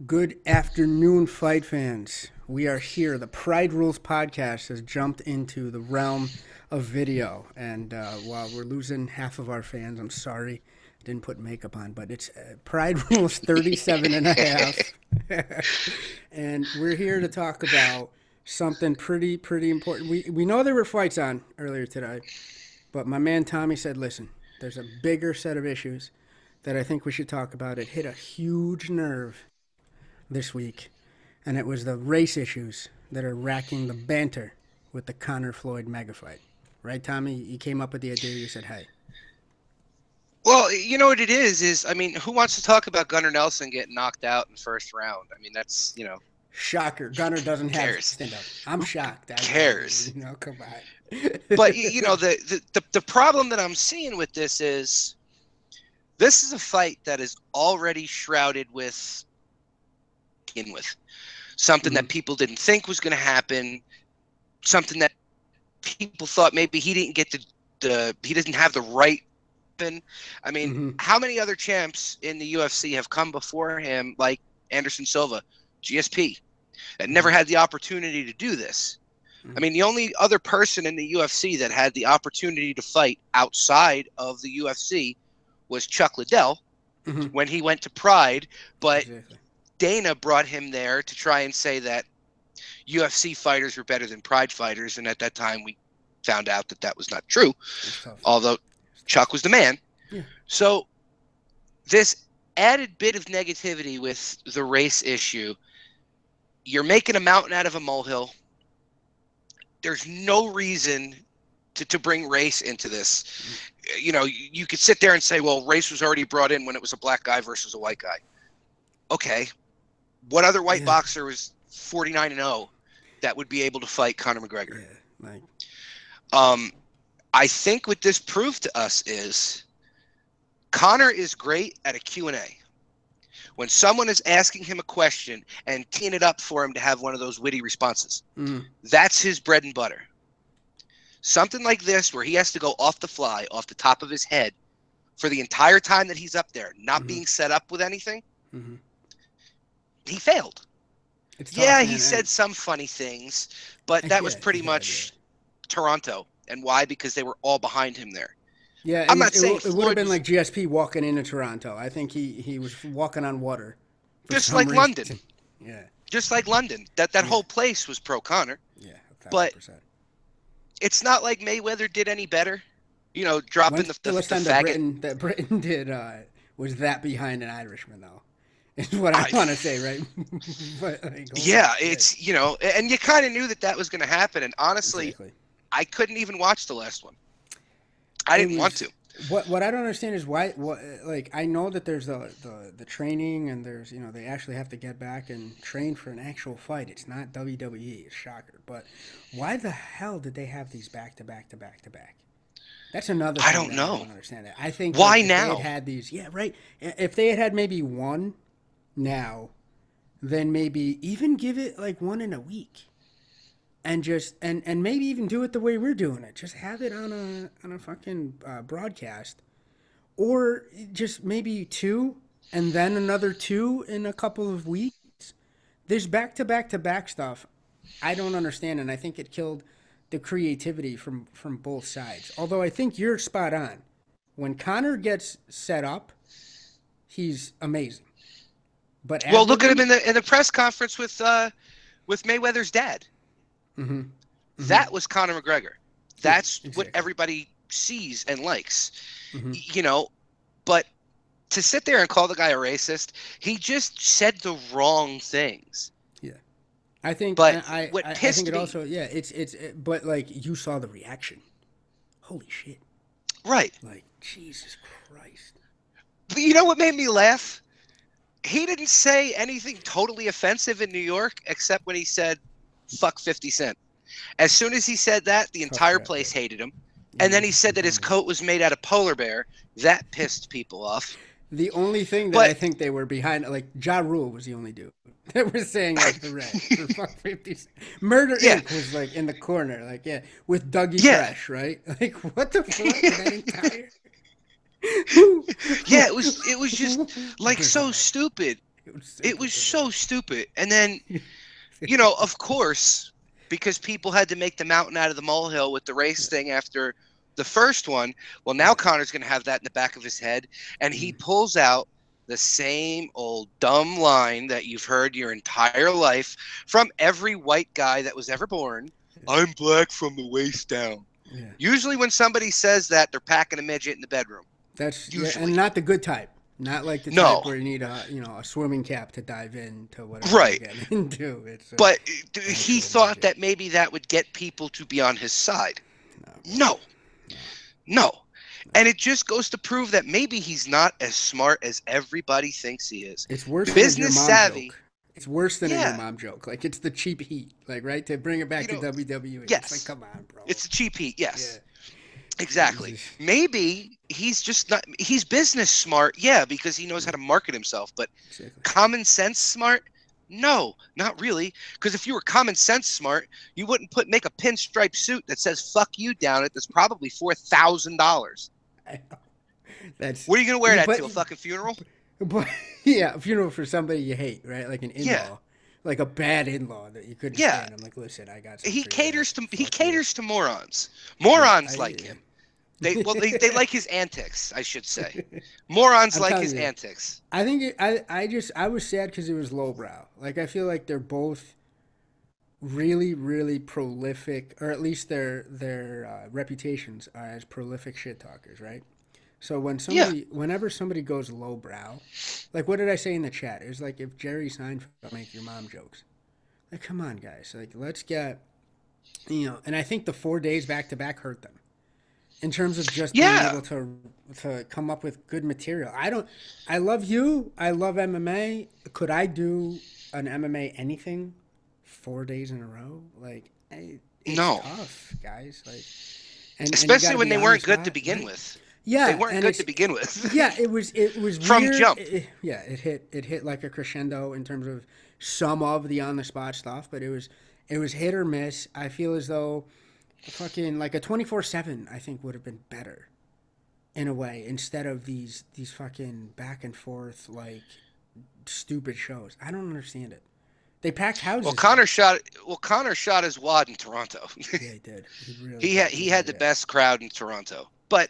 Good afternoon, fight fans. We are here. The Pride Rules podcast has jumped into the realm of video. And while we're losing half of our fans, I'm sorry. Didn't put makeup on, but it's Pride Rules 37 and a half. And we're here to talk about something pretty important. We know there were fights on earlier today, but my man Tommy said, listen, there's a bigger set of issues that I think we should talk about. It hit a huge nerve this week, and it was the race issues that are racking the banter with the Conor Floyd mega fight. Right, Tommy? You came up with the idea. You said, hey. Well, you know what it is, I mean, who wants to talk about Gunnar Nelson getting knocked out in the first round? I mean, that's. Shocker. Gunnar doesn't have Cares? stand-up. I'm shocked. Cares? Come on. But, the problem that I'm seeing with this is a fight that is already shrouded with something that people didn't think was going to happen, something that people thought maybe he didn't get he doesn't have the right. I mean, how many other champs in the UFC have come before him, like Anderson Silva, GSP, that never had the opportunity to do this? I mean, the only other person in the UFC that had the opportunity to fight outside of the UFC was Chuck Liddell when he went to Pride, but Exactly. Dana brought him there to try and say that UFC fighters were better than Pride fighters, and at that time we found out that that was not true, although Chuck was the man. Yeah. So this added bit of negativity with the race issue, you're making a mountain out of a molehill. There's no reason to bring race into this. You could sit there and say, well, race was already brought in when it was a black guy versus a white guy. Okay. What other white boxer was 49-0 that would be able to fight Conor McGregor? Yeah, like. I think what this proved to us is Conor is great at a Q&A. When someone is asking him a question and teeing it up for him to have one of those witty responses, that's his bread and butter. Something like this where he has to go off the fly, off the top of his head for the entire time that he's up there, not being set up with anything, he failed. He said some funny things, but that was pretty much Toronto. And why? Because they were all behind him there. Yeah, I'm not saying it would have been like GSP walking into Toronto. I think he was walking on water. Just like London. Yeah. Just like London. That whole place was pro Conor. Yeah, 1,000%. But it's not like Mayweather did any better. Dropping the faggot. That Britain did was that behind an Irishman, though. Is what I want to say, right? But, it's, and you kind of knew that was going to happen. And honestly, exactly. I couldn't even watch the last one. I didn't want to. What I don't understand is why. I know that there's the training and there's they actually have to get back and train for an actual fight. It's not WWE. It's shocker. But why the hell did they have these back to back? That's another thing I don't know. I don't understand that. I think why if now? They had these. Yeah, right. If they had maybe one now, then maybe even give it like one in a week. And just and maybe even do it the way we're doing it. Just have it on a fucking broadcast, or just maybe two, and then another two in a couple of weeks. There's back to back stuff. I don't understand, and I think it killed the creativity from both sides. Although I think you're spot on. When Conor gets set up, he's amazing. But look at him in the press conference with Mayweather's dad. That was Conor McGregor. That's what everybody sees and likes. But to sit there and call the guy a racist, he just said the wrong things. Yeah, I think. But what pissed I think it me, also, it's. But like you saw the reaction. Holy shit! Right. Like Jesus Christ. But you know what made me laugh? He didn't say anything totally offensive in New York, except when he said, fuck 50 Cent. As soon as he said that, the entire place hated him. And then he said that his coat was made out of polar bear. That pissed people off. The only thing that I think they were behind, like Ja Rule was the only dude that was saying like the red for fuck 50 Cent. Murder Inc. was like in the corner, like with Dougie Fresh, right? Like what the fuck? That entire it was just like so stupid. It simple was to so me. stupid. And then, of course, because people had to make the mountain out of the molehill with the race thing after the first one, well, now Yeah. Connor's going to have that in the back of his head. And he Mm. pulls out the same old dumb line that you've heard your entire life from every white guy that was ever born. I'm black from the waist down. Yeah. Usually when somebody says that, they're packing a midget in the bedroom. That's yeah, Usually. and not the good type. Not like the No. type where you need a swimming cap to dive into whatever you're Right. getting into. It's But an he actual thought midget. that maybe that would get people to be on his side. No, bro. No. No. No. And it just goes to prove that maybe he's not as smart as everybody thinks he is. It's worse than a your Business mom savvy. joke. It's worse than a your Yeah. mom joke. Like it's the cheap heat. Like right to bring it back You to know, WWE. It's like yes. come on, bro. It's a cheap heat. Yeah. Yes. Exactly. Jesus. Maybe he's just not, he's business smart. Yeah, because he knows how to market himself. But Exactly. common sense smart? No, not really. Because if you were common sense smart, you wouldn't make a pinstripe suit that says "fuck you" down it. That's probably $4,000. I know. That's What are you gonna wear yeah, that to a fucking funeral? but yeah, a funeral for somebody you hate, right? Like an Yeah, in-law, like a bad in-law that you couldn't yeah. stand. I'm like, listen, I got something He for your caters ass. to he Fuck you. caters to morons. Yeah, Morons like him. They like his antics, I should say. Morons I'm like telling his you, antics. I think I was sad because it was lowbrow. Like I feel like they're both really really prolific, or at least their reputations are as prolific shit talkers, right? So Yeah, whenever somebody goes lowbrow, like what did I say in the chat? It was like if Jerry Seinfeld make your mom jokes. Like, come on, guys. Like, let's get, and I think the 4 days back to back hurt them in terms of just being yeah. able to come up with good material. I love you. I love MMA. Could I do an MMA anything 4 days in a row? Like, it's No, tough, guys. Like, and you got especially to when be they on the weren't good to spot, begin right? with. They Yeah, weren't and good it's to begin with. yeah, it was From weird. jump. Yeah, it hit like a crescendo in terms of some of the on the spot stuff, but it was hit or miss. I feel as though fucking like a 24/7 I think would have been better in a way instead of these fucking back and forth like stupid shows. I don't understand it. They packed Well, houses though. Connor shot his wad in Toronto. Yeah, he did. He really he had fucking he had did. the Yeah. best crowd in Toronto. But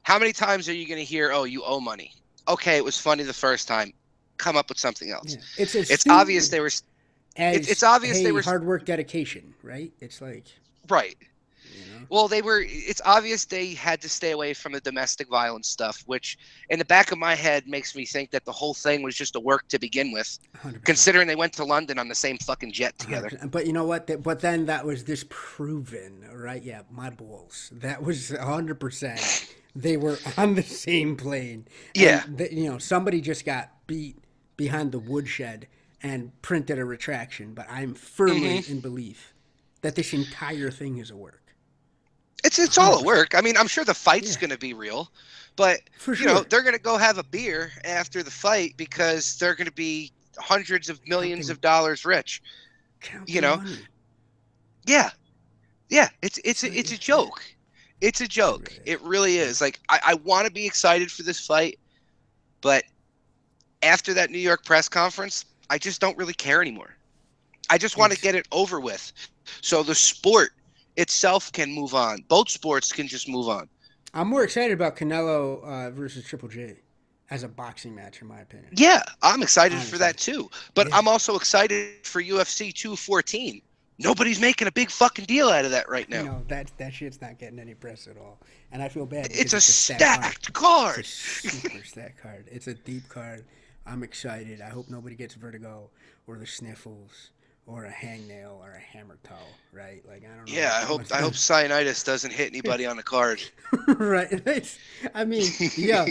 how many times are you going to hear, "Oh, you owe money"? Okay, it was funny the first time. Come up with something else. Yeah. It's as It's obvious stupid they were. It's as obvious they hey, were hard work dedication, right? It's like, right. you know. Well, they were. It's obvious they had to stay away from the domestic violence stuff, which, in the back of my head, makes me think that the whole thing was just a work to begin with. 100%. Considering they went to London on the same fucking jet together. 100%. But you know what? But then that was disproven, right? Yeah, my balls. That was 100%. They were on the same plane. Yeah. And, somebody just got beat behind the woodshed and printed a retraction. But I'm firmly Hmm. in belief that this entire thing is a work. It's all at 100%. work. I mean, I'm sure the fight's Yeah, going to be real, but for sure. they're going to go have a beer after the fight because they're going to be hundreds of millions Counting, of dollars rich. You counting know, money. yeah, yeah. It's It's it's a, like, it's a joke. It's a it joke. really is. It really Yeah. is. Like I want to be excited for this fight, but after that New York press conference, I just don't really care anymore. I just want to It's get it over with, so the sport itself can move on. Both sports can just move on. I'm more excited about Canelo versus Triple J as a boxing match, in my opinion. Yeah, I'm excited for Honestly, that too. But yeah. I'm also excited for UFC 214. Nobody's making a big fucking deal out of that right I now. know that shit's not getting any press at all, and I feel bad It's because a it's a stacked card. stacked It's a card. super stacked card. It's a deep card. I'm excited. I hope nobody gets vertigo or the sniffles or a hangnail or a hammer toe. Right? Like I don't know. Yeah, I hope cyanitis doesn't hit anybody on the card. Right. I mean, yeah.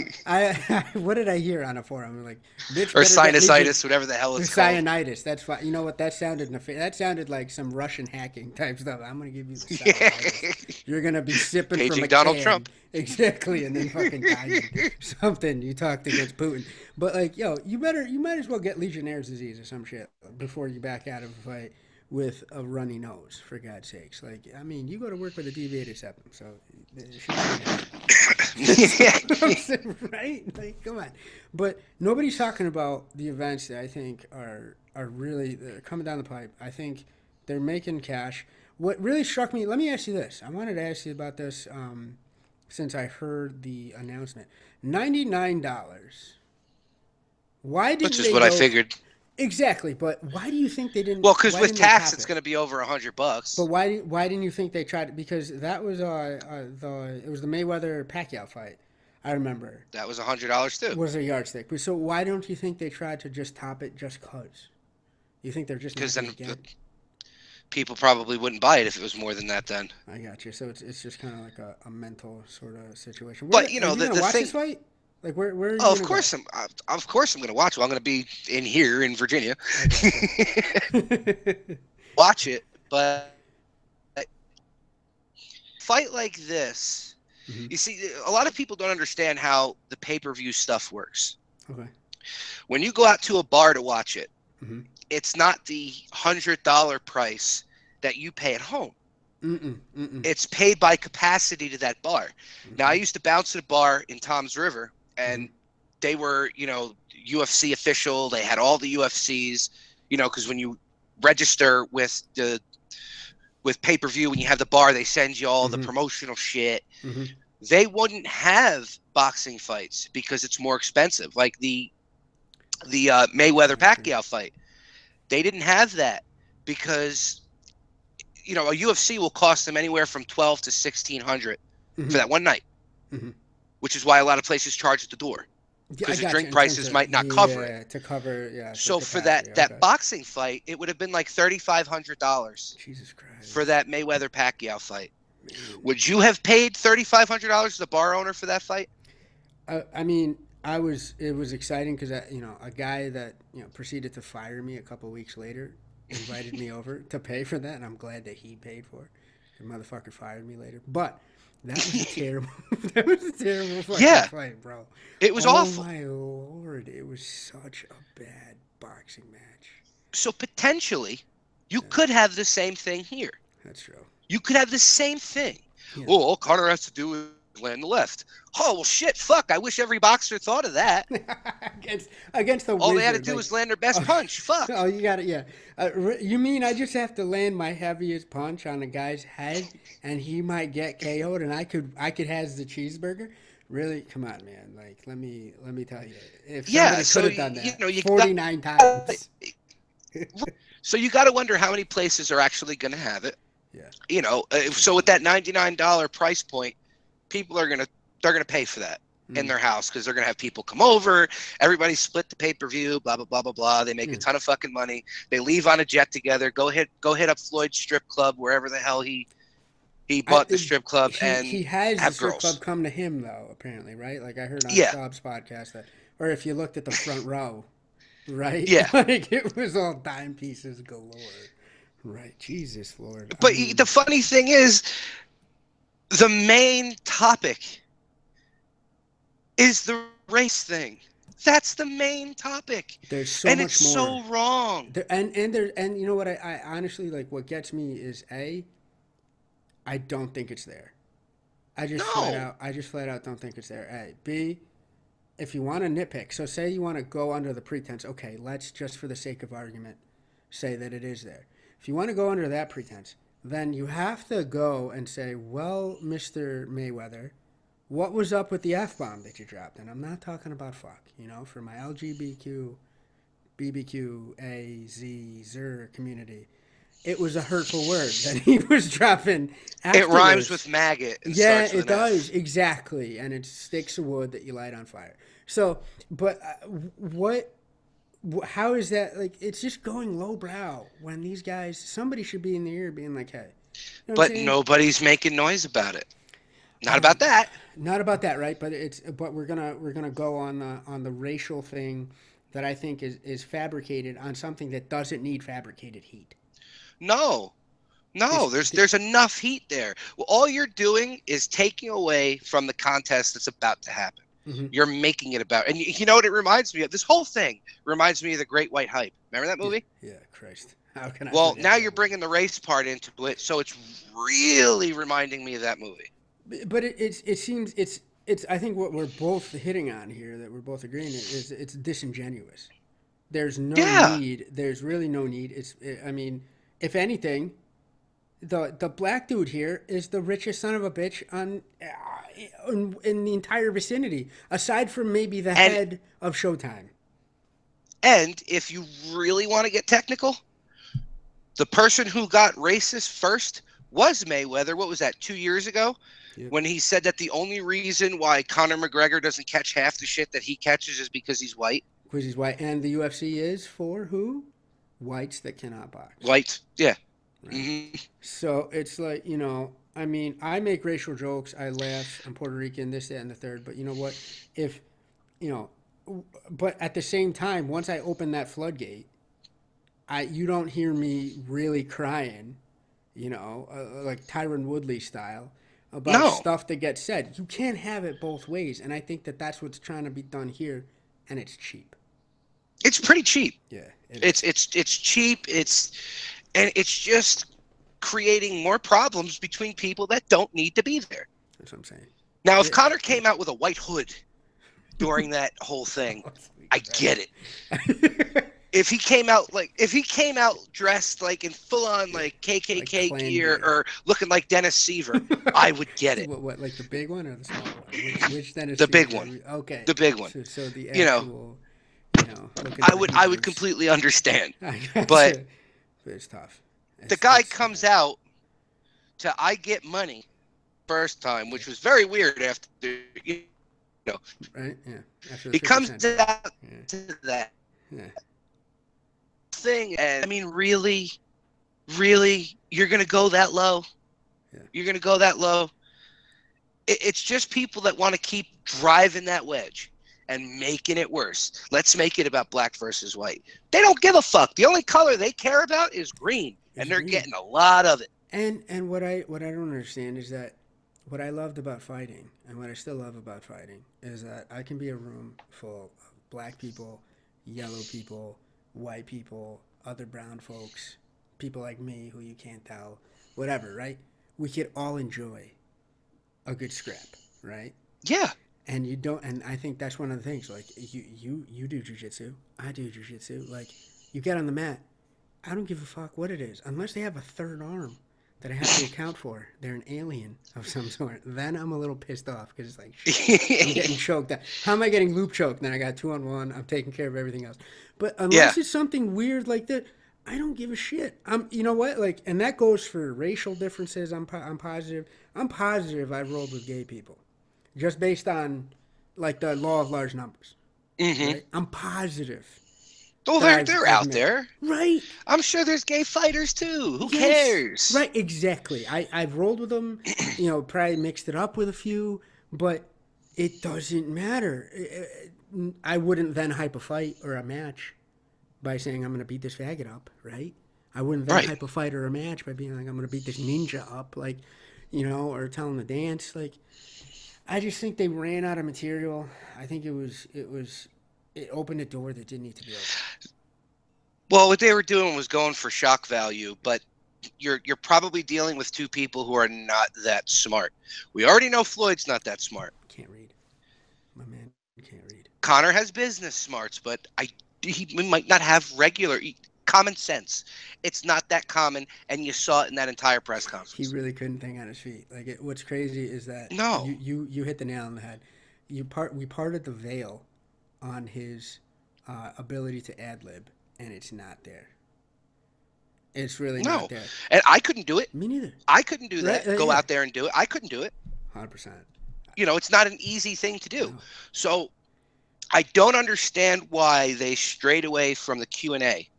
What did I hear on a forum? I'm like, bitch, Or better get legion. sinusitis, whatever the hell Or it's called. cyanitis. That's fine. You know what? That sounded that sounded like some Russian hacking type stuff. I'm gonna give you the Yeah. cyanitis. You're gonna be sipping from Paging a Donald can, Trump. exactly, and then fucking dying. Something you talked against Putin, but like, yo, you might as well get Legionnaire's disease or some shit before you back out of a fight with a runny nose. For God's sakes, like, I mean, you go to work with a deviated septum, so it shouldn't be that. That's what I'm saying, right? Like, come on. But nobody's talking about the events that I think are really coming down the pipe. I think they're making cash. What really struck me, let me ask you this. I wanted to ask you about this since I heard the announcement. $99. Why Which didn't is they what I go? figured. Exactly, but why do you think they didn't? Well, because Why with didn't they tax, top it's it? going to be over But $100. why didn't you think they tried? Because that was it was the Mayweather Pacquiao fight. I remember That was $100 too. was a yardstick. But so why don't you think they tried to just top it just cause? You think they're just not Because going then to get? people probably wouldn't buy it if it was more than that. Then. I got you. So it's just kind of like a mental sort of situation. But Are you going to the watch this thing. fight? Like where are you Oh, going to go? of course I'm going to watch it. Well, I'm going to be in here in Virginia. I got you. Watch it, but fight like this. hmm You see, a lot of people don't understand how the pay-per-view stuff works. Okay. When you go out to a bar to watch it, hmm it's not the $100 price that you pay at home. Mm-mm. Mm-mm. It's paid by capacity to that bar. Now, I Mm-hmm. used to bounce at a bar in Tom's River, Mm-hmm. and they were, UFC official. They had all the UFCs, because when you register with pay-per-view, when you have the bar, they send you all the Mm-hmm. promotional shit. Mm-hmm. They wouldn't have boxing fights because it's more expensive. Like the Mayweather Gotcha. Pacquiao fight, they didn't have that because a UFC will cost them anywhere from 12 to 1600 for Mm-hmm. that one night, Mm-hmm. which is why a lot of places charge at the door Yeah, I because the got you drink in terms prices of might not cover it. to cover for So for capacity. that Okay. boxing fight, it would have been like $3,500 Jesus for Christ, that Mayweather Pacquiao fight. man. Would you have paid $3,500 to the bar owner for that fight? I mean, I was. It was exciting because a guy that proceeded to fire me a couple weeks later invited me over to pay for that, and I'm glad that he paid for it. The motherfucker fired me later, but that was a terrible. That was a terrible fucking Yeah, fight, bro. it was Oh awful. my lord, it was such a bad boxing match. So potentially, you Yeah, could have the same thing here. that's true. You could have the same thing. Yeah. Oh, all Connor has to do is land the left. Oh, well, shit, fuck. I wish every boxer thought of that. against the All they had to wizard. do Like, was land their best oh, punch. Fuck. oh, you got it. Yeah. You mean I just have to land my heaviest punch on a guy's head, and he might get KO'd, and I could has the cheeseburger? Really? Come on, man. Like, let me tell you, if Yeah, somebody could so, have done that you got. 49 times. So you got to wonder how many places are actually going to have it. Yeah. So with that $99 price point, people they're gonna pay for that in Mm. their house because they're gonna have people come over. Everybody split the pay-per-view. Blah blah blah blah blah. They make Yeah. a ton of fucking money. They leave on a jet together. Go hit up Floyd's strip club wherever the hell he bought the strip club and He has the have strip girls. club come to him though, apparently, right? Like I heard on Yeah, Schaub's podcast that, or if you looked at the front row, right? yeah. Like it was all dime pieces galore. Right. Jesus Lord. I But mean, the funny thing is, the main topic is the race thing. That's the main topic, there's so and it's much more. so wrong. And you know what I honestly like what gets me is I don't think it's there. No, I just flat out don't think it's there. A. B, if you want to nitpick, so say you want to go under the pretense, okay, let's just for the sake of argument say that it is there. If you want to go under that pretense, then you have to go and say, well, Mr. Mayweather, what was up with the F bomb that you dropped? And I'm not talking about fuck, for my LGBTQ, BBQ, A, Z, Zer community. It was a hurtful word that he was dropping it rhymes afterwards. with maggot and Yeah, starts with it an does. F. Exactly. And it's sticks of wood that you light on fire. So, but how is that? Like, it's just going lowbrow when these guys, somebody should be in the ear being like, hey, you know what I'm But saying? nobody's making noise about it. Not about that. Not about that, right? But we're gonna go on the racial thing that I think is fabricated on something that doesn't need fabricated heat. No. This, No, there's enough heat there. Well, all you're doing is taking away from the contest that's about to happen. mm-hmm. You're making it about, and you know what it reminds me of? This whole thing reminds me of The Great White Hype. Remember that movie? Yeah, Christ. How can I Well, forget now that you're movie? bringing the race part into it, so it's really reminding me of that movie. But it seems it's I think what we're both hitting on here that we're both agreeing is it's disingenuous. There's no Yeah. need. There's really no need. I mean, if anything, the black dude here is the richest son of a bitch in the entire vicinity, aside from maybe the And head of Showtime. if you really want to get technical, the person who got racist first was Mayweather. What was that, 2 years ago? Yep. When he said that the only reason why Conor McGregor doesn't catch half the shit that he catches is because he's white. Because he's white, and the UFC is for who? Whites that cannot box, White, yeah. right? Hmm. So it's like, I mean, I make racial jokes. I laugh. I'm Puerto Rican, this, that, and the third. But you know what? If you know, but at the same time, once I open that floodgate, you don't hear me really crying, like Tyron Woodley style, about No, stuff that gets said. You can't have it both ways, and I think that that's what's trying to be done here, and it's cheap. it's pretty cheap. Yeah, it It's is. it's it's cheap. It's just creating more problems between people that don't need to be there. That's what I'm saying. Now, if It, Connor yeah. came out with a white hood during that whole thing, Oh, sweet I get it. Christ. If he came out dressed like in full on Yeah, like like KKK Clan gear gear. or looking like Dennis Seaver, I would get it. What, like the big one or the small one? Which Dennis The big Seaver? one, Okay, the big one. so the You know, actual, looking I for the would I would Hebrews. completely understand. I But gotcha. It's tough. the It's guy it's comes out to "I Get Money" first time, which was very weird. After know, right. Yeah, after the he 50 comes Cent deal. out Yeah, to that yeah, thing, and I mean, really, you're gonna go that low? yeah. You're gonna go that low? It's just people that want to keep driving that wedge and making it worse. Let's make it about black versus white. They don't give a fuck. The only color they care about is green, and It's they're green. getting a lot of it. And what I don't understand is that what I loved about fighting and what I still love about fighting is that I can be a room full of black people, yellow people, white people, other brown folks, people like me who you can't tell, whatever, right? We could all enjoy a good scrap, right? Yeah, And you don't, and I think that's one of the things. Like you do jujitsu, I do jujitsu. Like you get on the mat, I don't give a fuck what it is, unless they have a third arm that I have to account for. They're an alien of some sort. Then I'm a little pissed off because it's like shit. I'm getting choked. How am I getting loop choked? Then I got 2-on-1. I'm taking care of everything else. But yeah, unless it's something weird like that, I don't give a shit. You know what? Like, and that goes for racial differences. I'm positive. I'm positive I've rolled with gay people, just based on like the law of large numbers, hmm. right? I'm positive Well, that they're I've out met there. right. I'm sure there's gay fighters too. Who Yes, cares? right, exactly. I've rolled with them, probably mixed it up with a few, but it doesn't matter. I wouldn't then hype a fight or a match by saying I'm going to beat this faggot up, right? I wouldn't then Right. hype a fight or a match by being like I'm going to beat this ninja up, like, or tell him to dance. Like, I just think they ran out of material. I think it opened a door that didn't need to be open. Well, what they were doing was going for shock value, but you're probably dealing with two people who are not that smart. We already know Floyd's not that smart. Can't read. My man can't read. Connor has business smarts, but he might not have regular common sense. It's not that common, and you saw it in that entire press He conference. really couldn't think on his feet. What's crazy is that No, you hit the nail on the head. We parted the veil on his ability to ad lib, and it's not there. It's really not no, there. and I couldn't do it. Me neither. I couldn't do Right? that. Go Yeah. out there and do it. I couldn't do it. 100%. It's not an easy thing to do. No. So I don't understand why they strayed away from the Q&A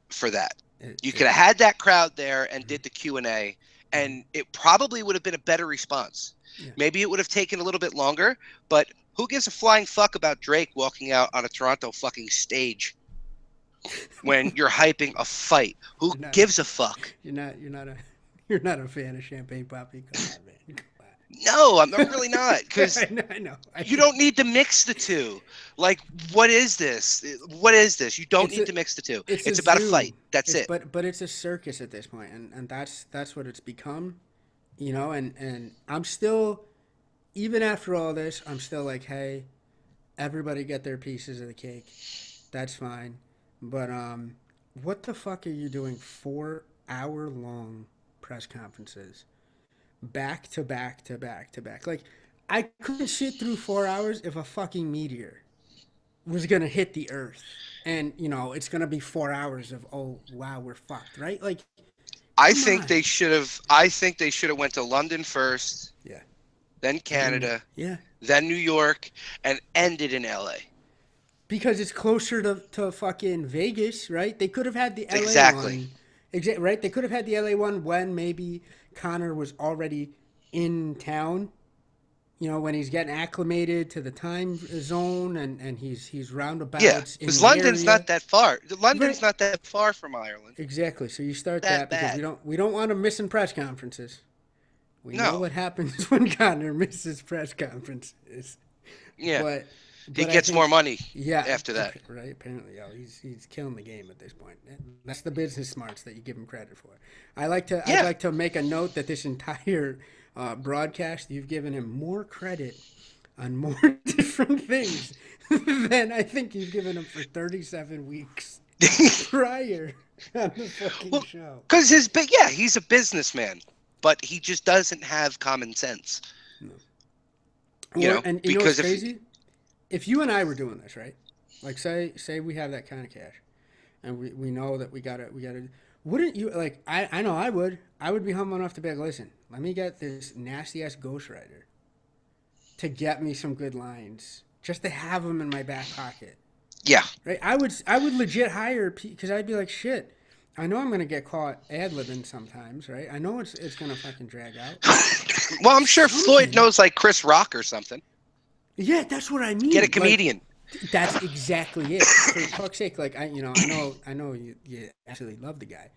for that. You could have had that crowd there and did the Q&A, and it probably would have been a better response. Yeah. Maybe it would have taken a little bit longer, but who gives a flying fuck about Drake walking out on a Toronto fucking stage when you're hyping a fight? Who You're not. gives a fuck? You're not. You're not a. You're not a fan of Champagne Poppy. Come on, man. Come on. No, I'm really not, because I know. you don't need to mix the two. Like, what is this? What is this? You don't It's need a to mix the two. it's a It's about a zoo. fight. That's It's it. but it's a circus at this point, and that's what it's become, and I'm still, even after all this, I'm still like, hey, everybody get their pieces of the cake. That's fine. But what the fuck are you doing 4 hour long press conferences back to back to back to back? Like, I couldn't sit through 4 hours if a fucking meteor was gonna hit the earth. And, it's gonna be 4 hours of, oh wow, we're fucked, right? Like, I come think on. they should have. I think they should have went to London first, Yeah. then And then Canada, yeah. then New York, and ended in LA. Because it's closer to fucking Vegas, right? They could have had the LA Exactly. one, right? They could have had the LA one when maybe Connor was already in town. When he's getting acclimated to the time zone and he's Yeah, roundabouts in because the London's area, not that far. right? London's not that far from Ireland. Exactly. So you start That that because bad. we don't want him missing press conferences. We know No. what happens when Connor misses press conferences, Yeah. but He I gets more think money yeah, after that. right. Apparently, he's killing the game at this point. That's the business smarts that you give him credit for. I'd Yeah. like to make a note that this entire broadcast, you've given him more credit on more different things than I think you've given him for 37 weeks prior on the fucking Well, show. because he's a businessman, but he just doesn't have common sense. No. Or and you know what's Because if crazy? If you and I were doing this, right? Like say we have that kind of cash, and we know that we gotta. Wouldn't you like? I know I would. I would be humble enough to be like, listen, let me get this nasty ass ghostwriter to get me some good lines, just to have them in my back pocket. yeah, Right? I would legit hire because I'd be like, shit. I know I'm gonna get caught ad libbing sometimes, right? I know it's gonna fucking drag out. well, I'm sure Floyd Something. knows like Chris Rock or something. Yeah, that's what I Get a mean. Like, comedian. that's exactly it. For fuck's sake, like I know you absolutely love the guy,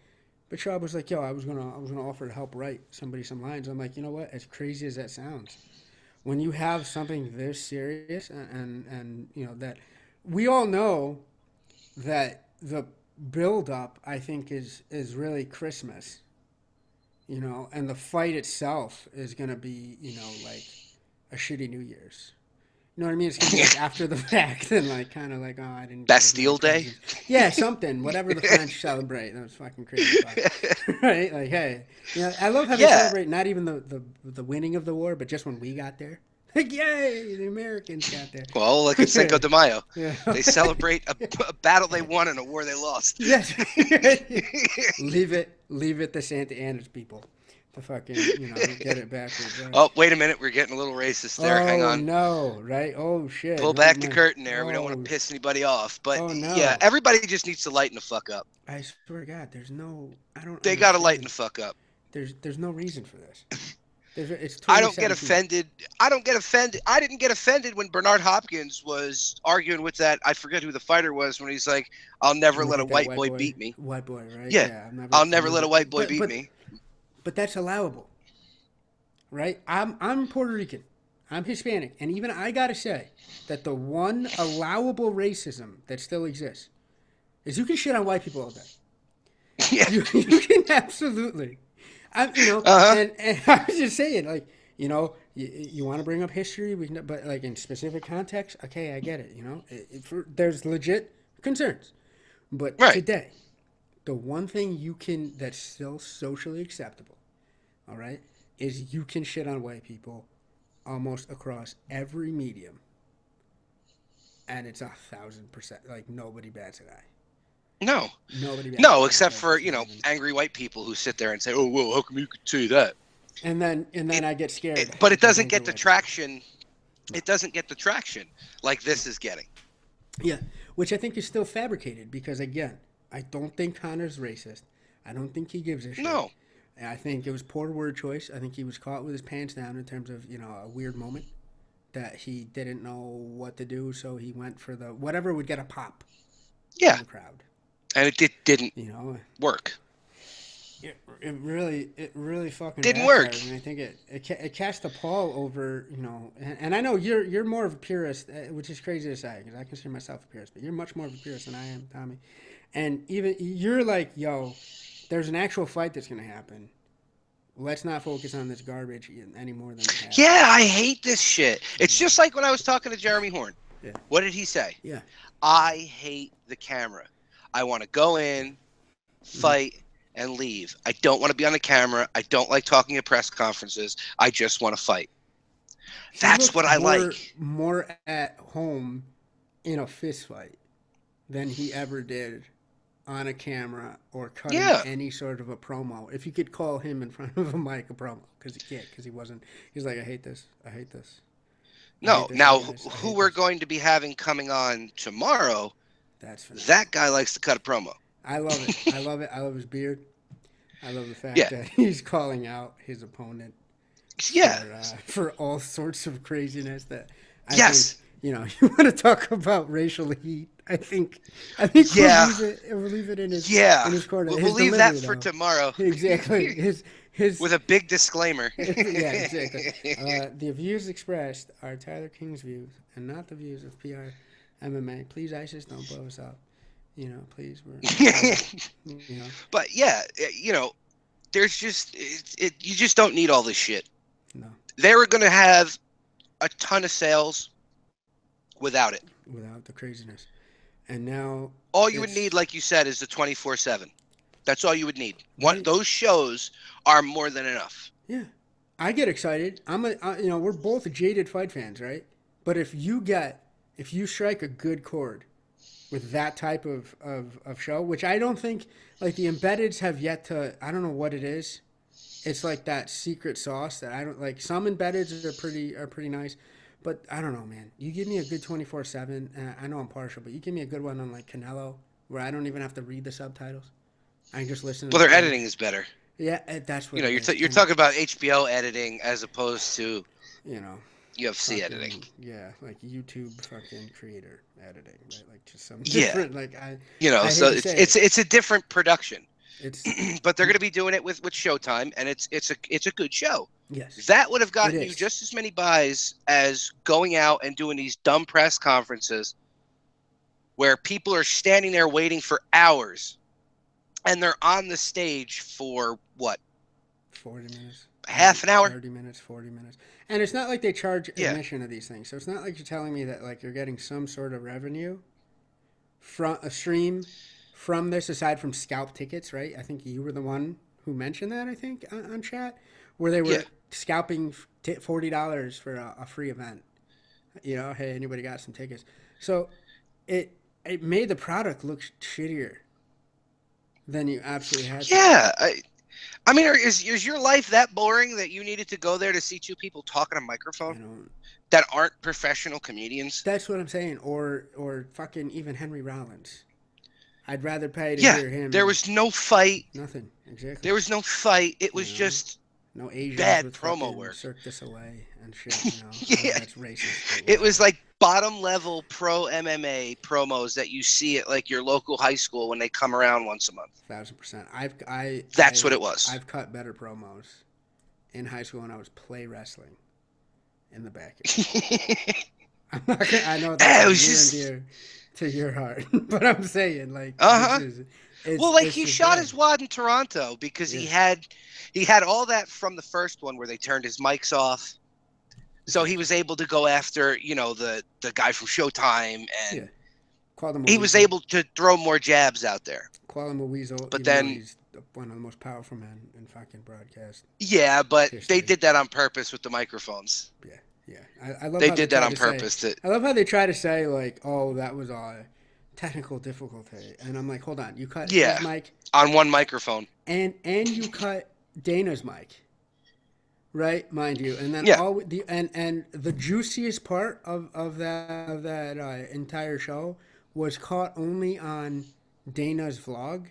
but Schwab was like, yo, I was gonna offer to help write somebody some lines. I'm like, you know what? As crazy as that sounds, when you have something this serious and that we all know that the build up, I think is really Christmas, and the fight itself is gonna be like a shitty New Year's. You know what I mean? It's gonna be like after the fact and like kind of like, oh, I didn't get as many Bastille Day. presents. Yeah, something. Whatever the French celebrate. That was fucking crazy fuck. Right? Like, hey. I love how they Yeah. celebrate not even the winning of the war, but just when we got there. Like, yay, the Americans got Well, like it's Cinco there. de Mayo. Yeah. They celebrate a battle they won and a war they lost. Yes. Leave it to Santa Ana's people to fucking, get it backwards. Right? Oh, wait a minute. We're getting a little racist there. Hang Oh on. no, right? Oh shit. Pull No, back the my, curtain there. We don't want oh, to piss anybody off. But oh yeah, no. everybody just needs to lighten the fuck up. I swear to God, I don't They got to lighten the understand. fuck up. There's no reason for this. It's I don't get 2017. offended. I don't get offended. I didn't get offended when Bernard Hopkins was arguing with that. I forget who the fighter was when he's like, "I'll never let Look a at that white boy beat me." white boy, right? Yeah, Yeah, I'll I'll never let a never. white boy But beat but me. but that's allowable, right? I'm Puerto Rican, I'm Hispanic, and even I gotta say that the one allowable racism that still exists is you can shit on white people all day. Yeah. You can absolutely. Uh huh. And I was just saying, like, you want to bring up history, but like in specific context, okay, I get it. There's legit concerns, but Right. today, the one thing that's still socially acceptable, all right, is you can shit on white people almost across every medium, and it's 1,000%. Like nobody bats an eye. No. Nobody bats an No, eye except because for it's not even. angry white people who sit there and say, "Oh, well, how come you could say that?" And then It, I get scared but it because doesn't angry get the white people. traction. No. It doesn't get the traction like this is getting. Yeah, which I think is still fabricated because again, I don't think Connor's racist. I don't think he gives a shit. No. And I think it was poor word choice. I think he was caught with his pants down in terms of a weird moment that he didn't know what to do, so he went for the whatever would get a pop Yeah, from the crowd. and it didn't You know, work. it really fucking Didn't work. backfired, and I think it cast a pall over and I know you're more of a purist, which is crazy to say because I consider myself a purist, but you're much more of a purist than I am, Tommy, and even you're like, yo, there's an actual fight that's gonna happen let's not focus on this garbage any more than we have. Yeah, I hate this shit. It's Yeah. just like when I was talking to Jeremy Horn. Yeah. What did he say? Yeah. I hate the camera. I want to go in, Mhm. fight, and leave. I don't want to be on the camera. I don't like talking at press conferences. I just want to fight. He That's what looked I more like. more at home in a fist fight than he ever did on a camera or cutting Yeah. any sort of a promo. If you could call him in front of a mic a promo, because he can't, because he wasn't. He's like, I hate this. I hate this. I hate No. this, you Now, guys. I who hate we're this. going to be having coming on tomorrow, That's phenomenal. that guy likes to cut a promo. I love it. I love it. I love his beard. I love the fact Yeah. that he's calling out his opponent Yeah. for all sorts of craziness that I think, Yes. you want to talk about racial heat. I think Yeah. we'll leave it in Yeah. his corner. We'll His leave that delivery for though. tomorrow. Exactly. His With a big disclaimer. yeah, exactly. The views expressed are Tyler King's views and not the views of PR MMA. Please, ISIS, don't blow us up. Please, you know, But yeah, there's just you just don't need all this shit. no, They were going to have a ton of sales without it. without the craziness. And now All you would need, it's like you said, is the 24/7. That's all you would need. right. Those shows are more than enough. Yeah, I get excited. We're both jaded fight fans, right? But if you strike a good chord with that type of show, which I don't think, like the embeddeds have yet to, I don't know what it is. It's like that secret sauce that I don't like. Some embeddeds are pretty nice, but I don't know, man. You give me a good 24/7. I know I'm partial, but you give me a good one on like Canelo, where I don't even have to read the subtitles. I can just listen to Well, the their editing Spanish. is better. Yeah, that's what it is. You're And talking about HBO editing as opposed to you know, UFC editing. yeah, like YouTube fucking creator editing, right? Like just some Yeah, different. Like I so hate to say it. it's a different production, It's but they're going to be doing it with Showtime, and it's a good show. yes, That would have it gotten you is. just as many buys as going out and doing these dumb press conferences where people are standing there waiting for hours, and they're on the stage for what, 40 minutes, half an hour? 30 minutes, 40 minutes, and it's not like they charge Yeah, admission of these things. So it's not like you're telling me that like you're getting some sort of revenue from a stream from this aside from scalp tickets, right? I think you were the one who mentioned that. I think on chat where they yeah, were scalping $40 for a free event. Hey, anybody got some tickets? So it made the product look shittier than you absolutely had to. yeah. I mean, is your life that boring that you needed to go there to see two people talk on a I microphone don't. that aren't professional comedians? That's what I'm saying. Or fucking even Henry Rollins. I'd rather pay to Yeah, hear there him. was no fight. Nothing exactly. There was no fight. It You was know, just no Asians bad with promo fucking work. Cirque du Soleil and shit. I know Yeah, that's racist, but it was whatever. like bottom level pro MMA promos that you see at like your local high school when they come around once a month. 1,000%. I've I That's what I it was. I've cut better promos in high school when I was play wrestling in the backyard. I'm not gonna, I know that's It like was near and just dear to your heart, but I'm saying like this uh-huh. is Well, it's like it's he just shot bad. his wad in Toronto because Yeah, he had all that from the first one where they turned his mics off. So he exactly. was able to go after, the guy from Showtime, Yeah, and call him a he was weasel. able to throw more jabs out there. Call him a weasel, But even though then he's one of the most powerful men in fucking broadcast yeah, but they history. did that on purpose with the microphones. Yeah, yeah. I love They how they did that try on to say. purpose to I love how they try to say like, "Oh, that was a technical difficulty," and I'm like, "Hold on, you cut his yeah, mic, on one microphone. and you cut Dana's mic, right? Mind you, and then Yeah. all and the juiciest part of that entire show was caught only on Dana's vlog,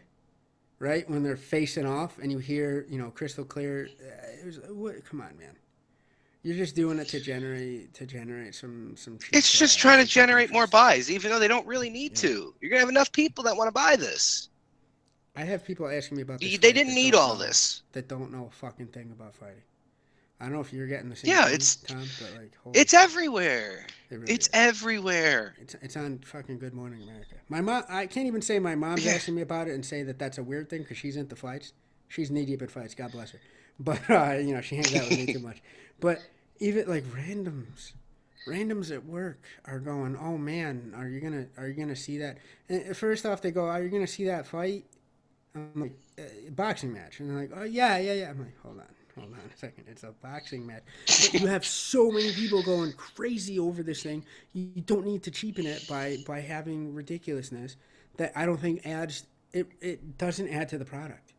right? When they're facing off, and you hear crystal clear. Come on, man. You're just doing it to generate some cheap It's just trying to some cheap generate more interest. buys, even though they don't really need Yeah. to. You're going to have enough people that want to buy this. I have people asking me about this They fight didn't that need don't all know this. a fucking thing about fighting. I don't know if you're getting the same Yeah, thing, Tom, but like holy it's shit. everywhere. It really It's is. everywhere. It's on fucking Good Morning America. My mom, I can't even say my mom's Yeah. asking me about it and say that that's a weird thing because she's into fights. She's knee deep in fights. God bless her. but she hangs out with me too much. But even like randoms at work are going, "Oh man, are you gonna see that?" And first off, they go, "Are you gonna see that fight?" I'm like, "Boxing match," and they're like, "Oh yeah, yeah, yeah." I'm like, hold on a second, it's a boxing match." But you have so many people going crazy over this thing. You don't need to cheapen it by having ridiculousness that I don't think adds. It doesn't add to the product.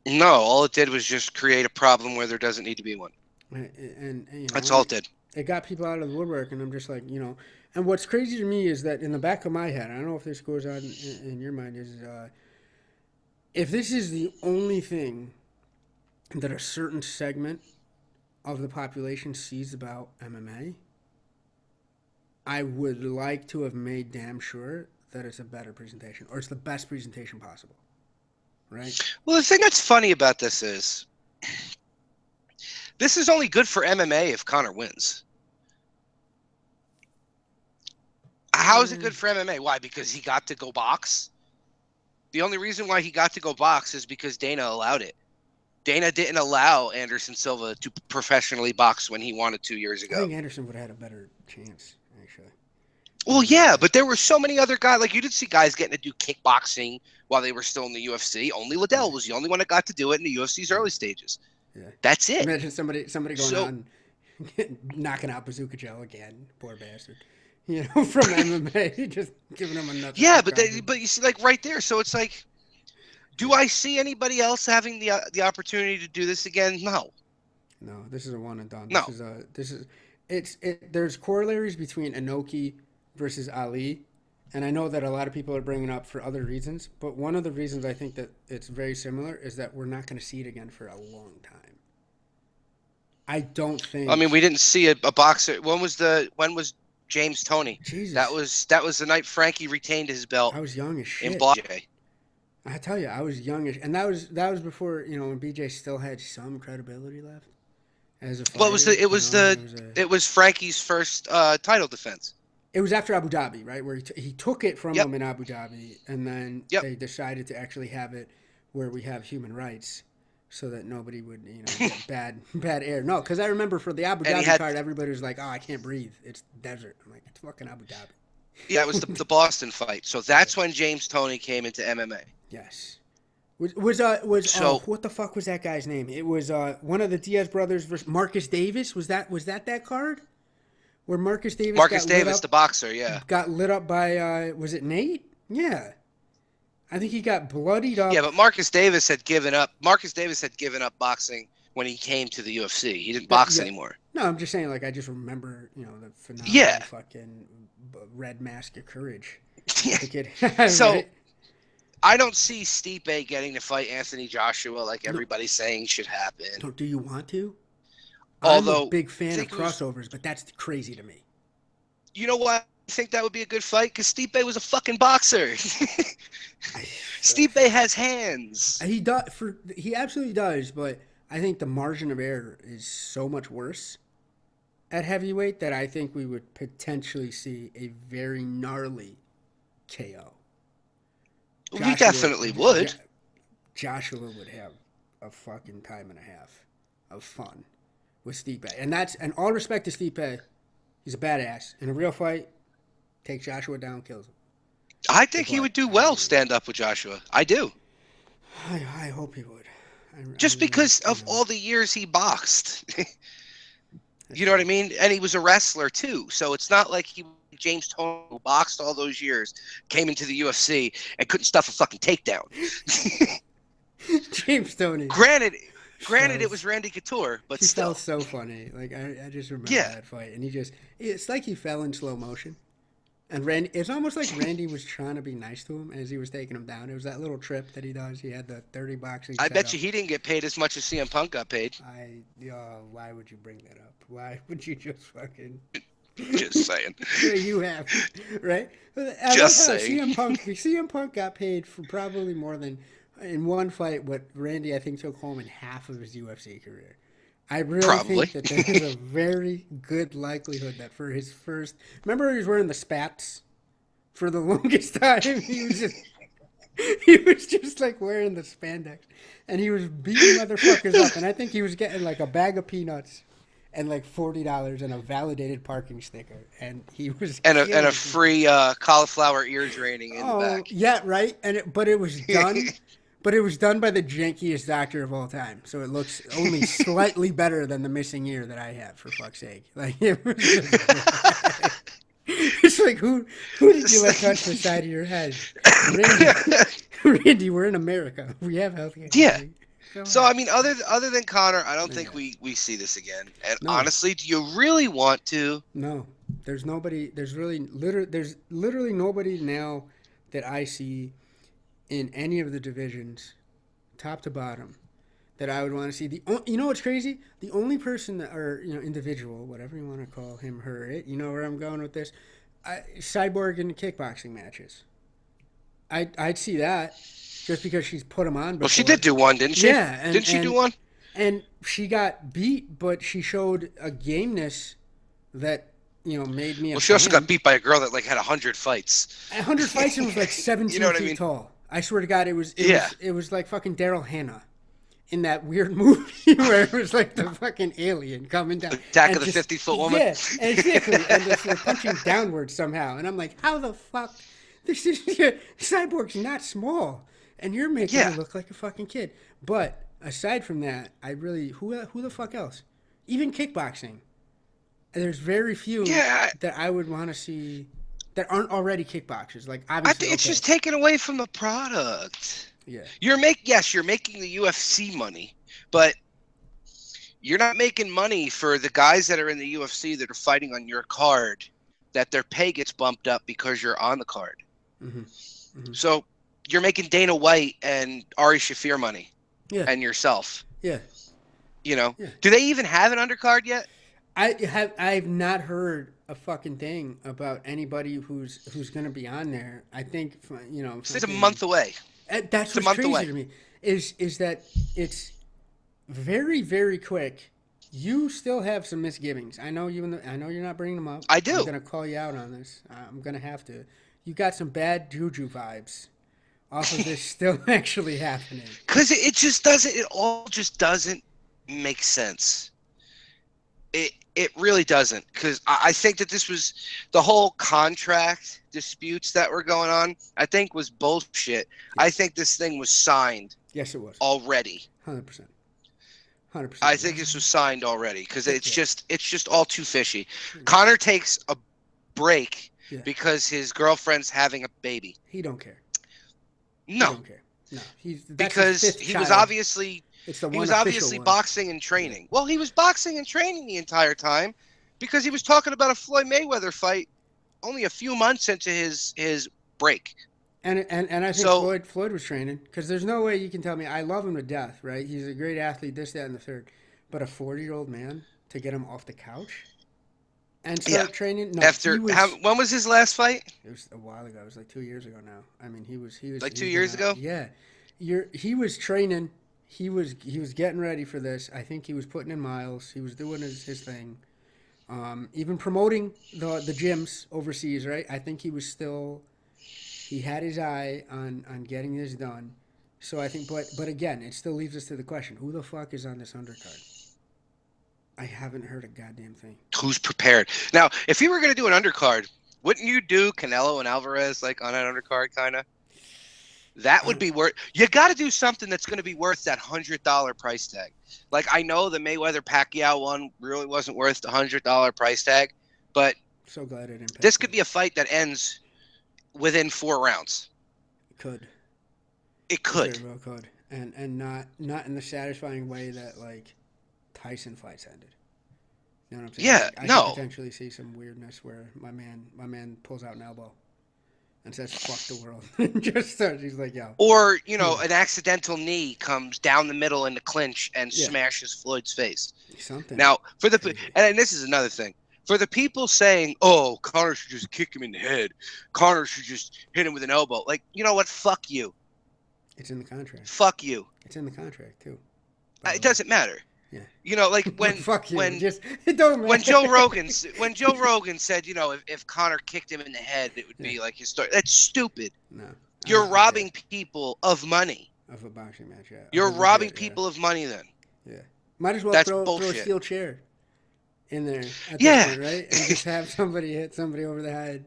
No, all it did was just create a problem where there doesn't need to be one. That's all And it did. it got people out of the woodwork, and I'm just like, and what's crazy to me is that in the back of my head, I don't know if this goes on in your mind, is if this is the only thing that a certain segment of the population sees about MMA, I would like to have made damn sure that it's a better presentation or it's the best presentation possible, right? Well, the thing that's funny about this is only good for MMA if Conor wins. How is it good for MMA? Why? Because he got to go box? The only reason why he got to go box is because Dana allowed it. Dana didn't allow Anderson Silva to professionally box when he wanted 2 years I ago. think Anderson would have had a better chance, actually. Well, yeah, but there were so many other guys. Like, you didn't see guys getting to do kickboxing while they were still in the UFC. Only Liddell was the only one that got to do it in the UFC's early stages. Yeah. That's it. Imagine somebody going on knocking out Bazooka Joe again, poor bastard. From MMA, just giving him another. Yeah, but you see, like right there. So it's like, do I see anybody else having the opportunity to do this again? No. No, this is a one and done. No. There's corollaries between Inoki versus Ali, and I know that a lot of people are bringing up for other reasons, but one of the reasons I think that it's very similar is that we're not going to see it again for a long time. I don't think. I mean, we didn't see a boxer. When was James Toney? Jesus. That was the night Frankie retained his belt. I was young as shit. In BJ. I tell you, I was youngish, and that was before when BJ still had some credibility left as a fighter. Well, it was Frankie's first title defense. It was after Abu Dhabi, right, where he took it from him in Abu Dhabi, and then they decided to actually have it where we have human rights, so that nobody would get bad air. No, because I remember for the Abu Dhabi card, everybody was like, "Oh, I can't breathe. It's desert." I'm like, "It's fucking Abu Dhabi." Yeah, it was the Boston fight. So that's when James Toney came into MMA. Yes. What the fuck was that guy's name? It was one of the Diaz brothers versus Marcus Davis. Was that card? Where Marcus Davis the boxer, yeah. Got lit up by was it Nate? Yeah. I think he got bloodied up. Yeah, but Marcus Davis had given up boxing when he came to the UFC. He didn't box anymore. No, I'm just saying, like, I just remember, the phenomenal fucking red mask of courage. Yeah. So, right? I don't see Stipe getting to fight Anthony Joshua like everybody's saying should happen. Do you want to? Although, I'm a big fan of crossovers, but that's crazy to me. You know why I think that would be a good fight? Because Stipe was a fucking boxer. Stipe has hands. He absolutely does, but I think the margin of error is so much worse at heavyweight that I think we would potentially see a very gnarly KO. We definitely would. Joshua would have a fucking time and a half of fun with Stipe. And all respect to Stipe, he's a badass. In a real fight, takes Joshua down, kills him. I think he would do well stand up with Joshua. I do. I hope he would. Just because of all the years he boxed. You know what I mean? And he was a wrestler too. So it's not like James Toney, who boxed all those years, came into the UFC and couldn't stuff a fucking takedown. James Toney. Granted, it was Randy Couture, but still. Felt so funny. Like I just remember that fight, and it's like he fell in slow motion. And it's almost like Randy was trying to be nice to him as he was taking him down. It was that little trip that he does. He had the 30 boxing. I bet you he didn't get paid as much as CM Punk got paid. Why would you bring that up? Why would you just fucking? Just saying. Yeah, you have, right? Just saying. CM Punk got paid for probably more than in one fight what Randy I think took home in half of his UFC career. I really think that there is a very good likelihood that for his first... Remember he was wearing the spats for the longest time? He was just... He was just like wearing the spandex, and he was beating motherfuckers up. And I think he was getting like a bag of peanuts and like $40 and a validated parking sticker, and he was And a killing people. free cauliflower ear draining in the Oh back. yeah, right. But it was done. But it was done by the jankiest doctor of all time, so it looks only slightly better than the missing ear that I have. For fuck's sake, like it was just bad. It's like who did you let touch the side of your head, Randy? Randy, we're in America. We have healthcare. Yeah. Like, So I relax. mean, other than Connor, I don't think Yeah. we see this again. And No, honestly, do you really want to? no. There's nobody. There's literally nobody now that I see in any of the divisions, top to bottom, that I would want to see. You know what's crazy? The only person that, or individual, whatever you want to call him, her, it. You know where I'm going with this. Cyborg in kickboxing matches. I'd see that just because she's put them on Well, she before. did do one, didn't she? Yeah, Didn't she do one? and she got beat, but she showed a gameness that made me a Well, she also got fan. beat by a girl that like had 100 fights. 100 fights and was like You 17 know what I feet mean? tall. I swear to God, Yeah. it was like fucking Daryl Hannah in that weird movie where it was like the fucking alien coming down Attack and of the just 50-foot woman. yeah, exactly, and just like punching downwards somehow. And I'm like, how the fuck? This is Cyborg's not small, and you're making her Yeah. look like a fucking kid. But aside from that, I really who the fuck else? Even kickboxing. There's very few Yeah. that I would want to see that aren't already kickboxers. Like I obviously, think it's okay, just taken away from the product. yeah, You're making the UFC money, but you're not making money for the guys that are in the UFC that are fighting on your card, that their pay gets bumped up because you're on the card. hmm hmm So you're making Dana White and Ari Shafir money yeah, and yourself. yeah, You know, yeah. do they even have an undercard yet? I've not heard a fucking thing about anybody who's gonna be on there. I think It's a fucking month away. that's It's a what's month crazy away. to me is that it's very very quick. You still have some misgivings. I know I know you're not bringing them up. I I'm do. gonna call you out on this. I'm gonna have to. You got some bad juju vibes off of this still actually happening. Because it just doesn't. It all just doesn't make sense. It really doesn't. Because I think that this was the whole contract disputes that were going on. I think was bullshit. Yeah. I think this thing was signed Yes, it was. already. 100%. 100%. I think this was signed already because Yeah. it's just all too fishy. Yeah. Connor takes a break Yeah. because his girlfriend's having a baby. He don't care. He No, don't care. No, that's his because fifth he was child. obviously It's the he one was official obviously one. boxing and training. Well, he was boxing and training the entire time because he was talking about a Floyd Mayweather fight only a few months into his break. And I think So Floyd was training because there's no way you can tell me I love him to death, right? He's a great athlete, this, that, and the third. But a 40-year-old man to get him off the couch and start yeah, training? No, after when was his last fight? it was a while ago. It was like 2 years ago now. I mean, he was Like he 2 was years gonna, ago? yeah. He was training. He was getting ready for this. I think he was putting in miles. He was doing his thing. Even promoting the gyms overseas, right? I think he had his eye on getting this done. So I think, but again, it still leaves us to the question: who the fuck is on this undercard? I haven't heard a goddamn thing. Who's prepared? Now, if you were going to do an undercard, wouldn't you do Canelo and Alvarez like on an undercard kind of? That would be worth. You got to do something that's going to be worth that $100 price tag. Like I know the Mayweather Pacquiao one really wasn't worth the $100 price tag, but So glad I didn't. Pick this could him. be a fight that ends within 4 rounds. Could. It could. Very well could, and not in the satisfying way that like Tyson fights ended. You know what I'm saying? Yeah, I no. could potentially see some weirdness where my man pulls out an elbow and says "fuck the world." Just starts. He's like, "Yo." Or, an accidental knee comes down the middle in the clinch and Yeah. smashes Floyd's face. Something. Now, crazy. and this is another thing. For the people saying, "Oh, Connor should just kick him in the head. Connor should just hit him with an elbow." Like, you know what? Fuck you. It's in the contract. Fuck you. It's in the contract too. It doesn't matter. Yeah. Like when fuck you. when Just it don't matter. when Joe Rogan said, if Connor kicked him in the head, it would be like his story. That's stupid. No. You're Yeah, robbing people of money. of a boxing match. Yeah, of You're a robbing legit. Yeah, people of money then. yeah. Might as well That's throw a bullshit. steel chair in there at this Yeah. point, right? And just have somebody hit somebody over the head.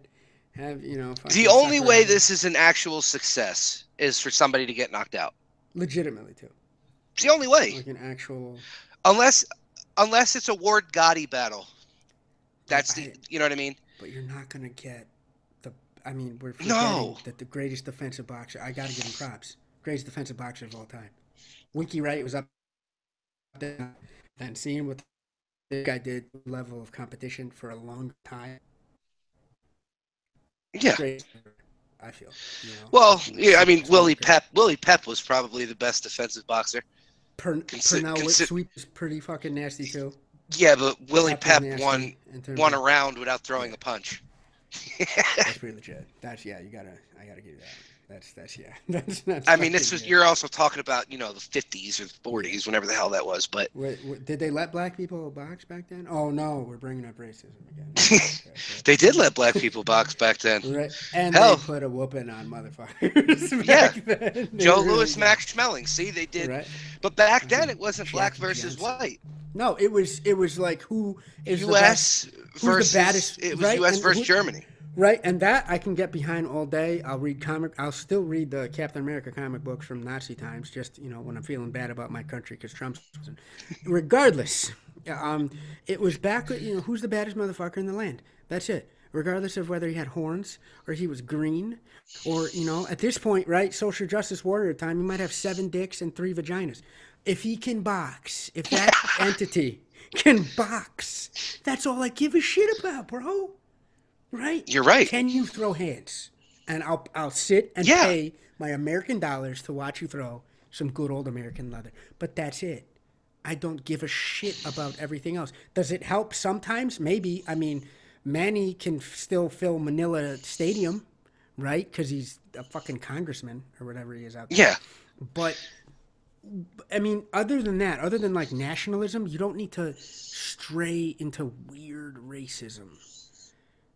Have The fucking only way Sakuraba. this is an actual success is for somebody to get knocked out. Legitimately too, It's the only way. like an actual. Unless it's a Ward Gotti battle. But That's the, you know what I mean? but you're not gonna get the. I mean, we're No. forgetting that the greatest defensive boxer. I got to give him props. Greatest defensive boxer of all time. Winky Wright was up there, and seeing what this guy did, level of competition for a long time. Yeah. Great, I feel. Well, Fucking yeah, I mean sweep her. Willie Pep was probably the best defensive boxer. Pernell sweep is pretty fucking nasty too. Yeah, but Willie Pep was Pep nasty in terms won of. a round without throwing Yeah. a punch. That's pretty legit. That's I gotta give you that. That's yeah. That's. I mean, this fucking was good. you're also talking about the 50s or 40s, Yeah. whenever the hell that was. But Did they let black people box back then? Oh no, we're bringing up racism again. they did let black people box back then. Right, and Hell, they put a whooping on motherfuckers back then. Joe Really Louis, did. Max Schmeling. See, they did. Right. But back then, it wasn't black Jackie versus Johnson. white. No, it was like who is U.S. the best, who's versus the baddest, it was right? U.S. And versus Germany. Right, and that I can get behind all day. I'll still read the Captain America comic books from Nazi times, just when I'm feeling bad about my country because Trump's. Regardless, it was back. Who's the baddest motherfucker in the land? That's it. Regardless of whether he had horns or he was green, or at this point, right, social justice warrior time, he might have 7 dicks and 3 vaginas. If he can box, if that entity can box, that's all I give a shit about, bro. Right? You're right. Can you throw hands? And I'll sit and pay my American dollars to watch you throw some good old American leather. But that's it. I don't give a shit about everything else. Does it help sometimes? Maybe. I mean, Manny can still fill Manila Stadium, right? Because he's a fucking congressman or whatever he is out there. Yeah. But I mean, other than that, other than like nationalism, you don't need to stray into weird racism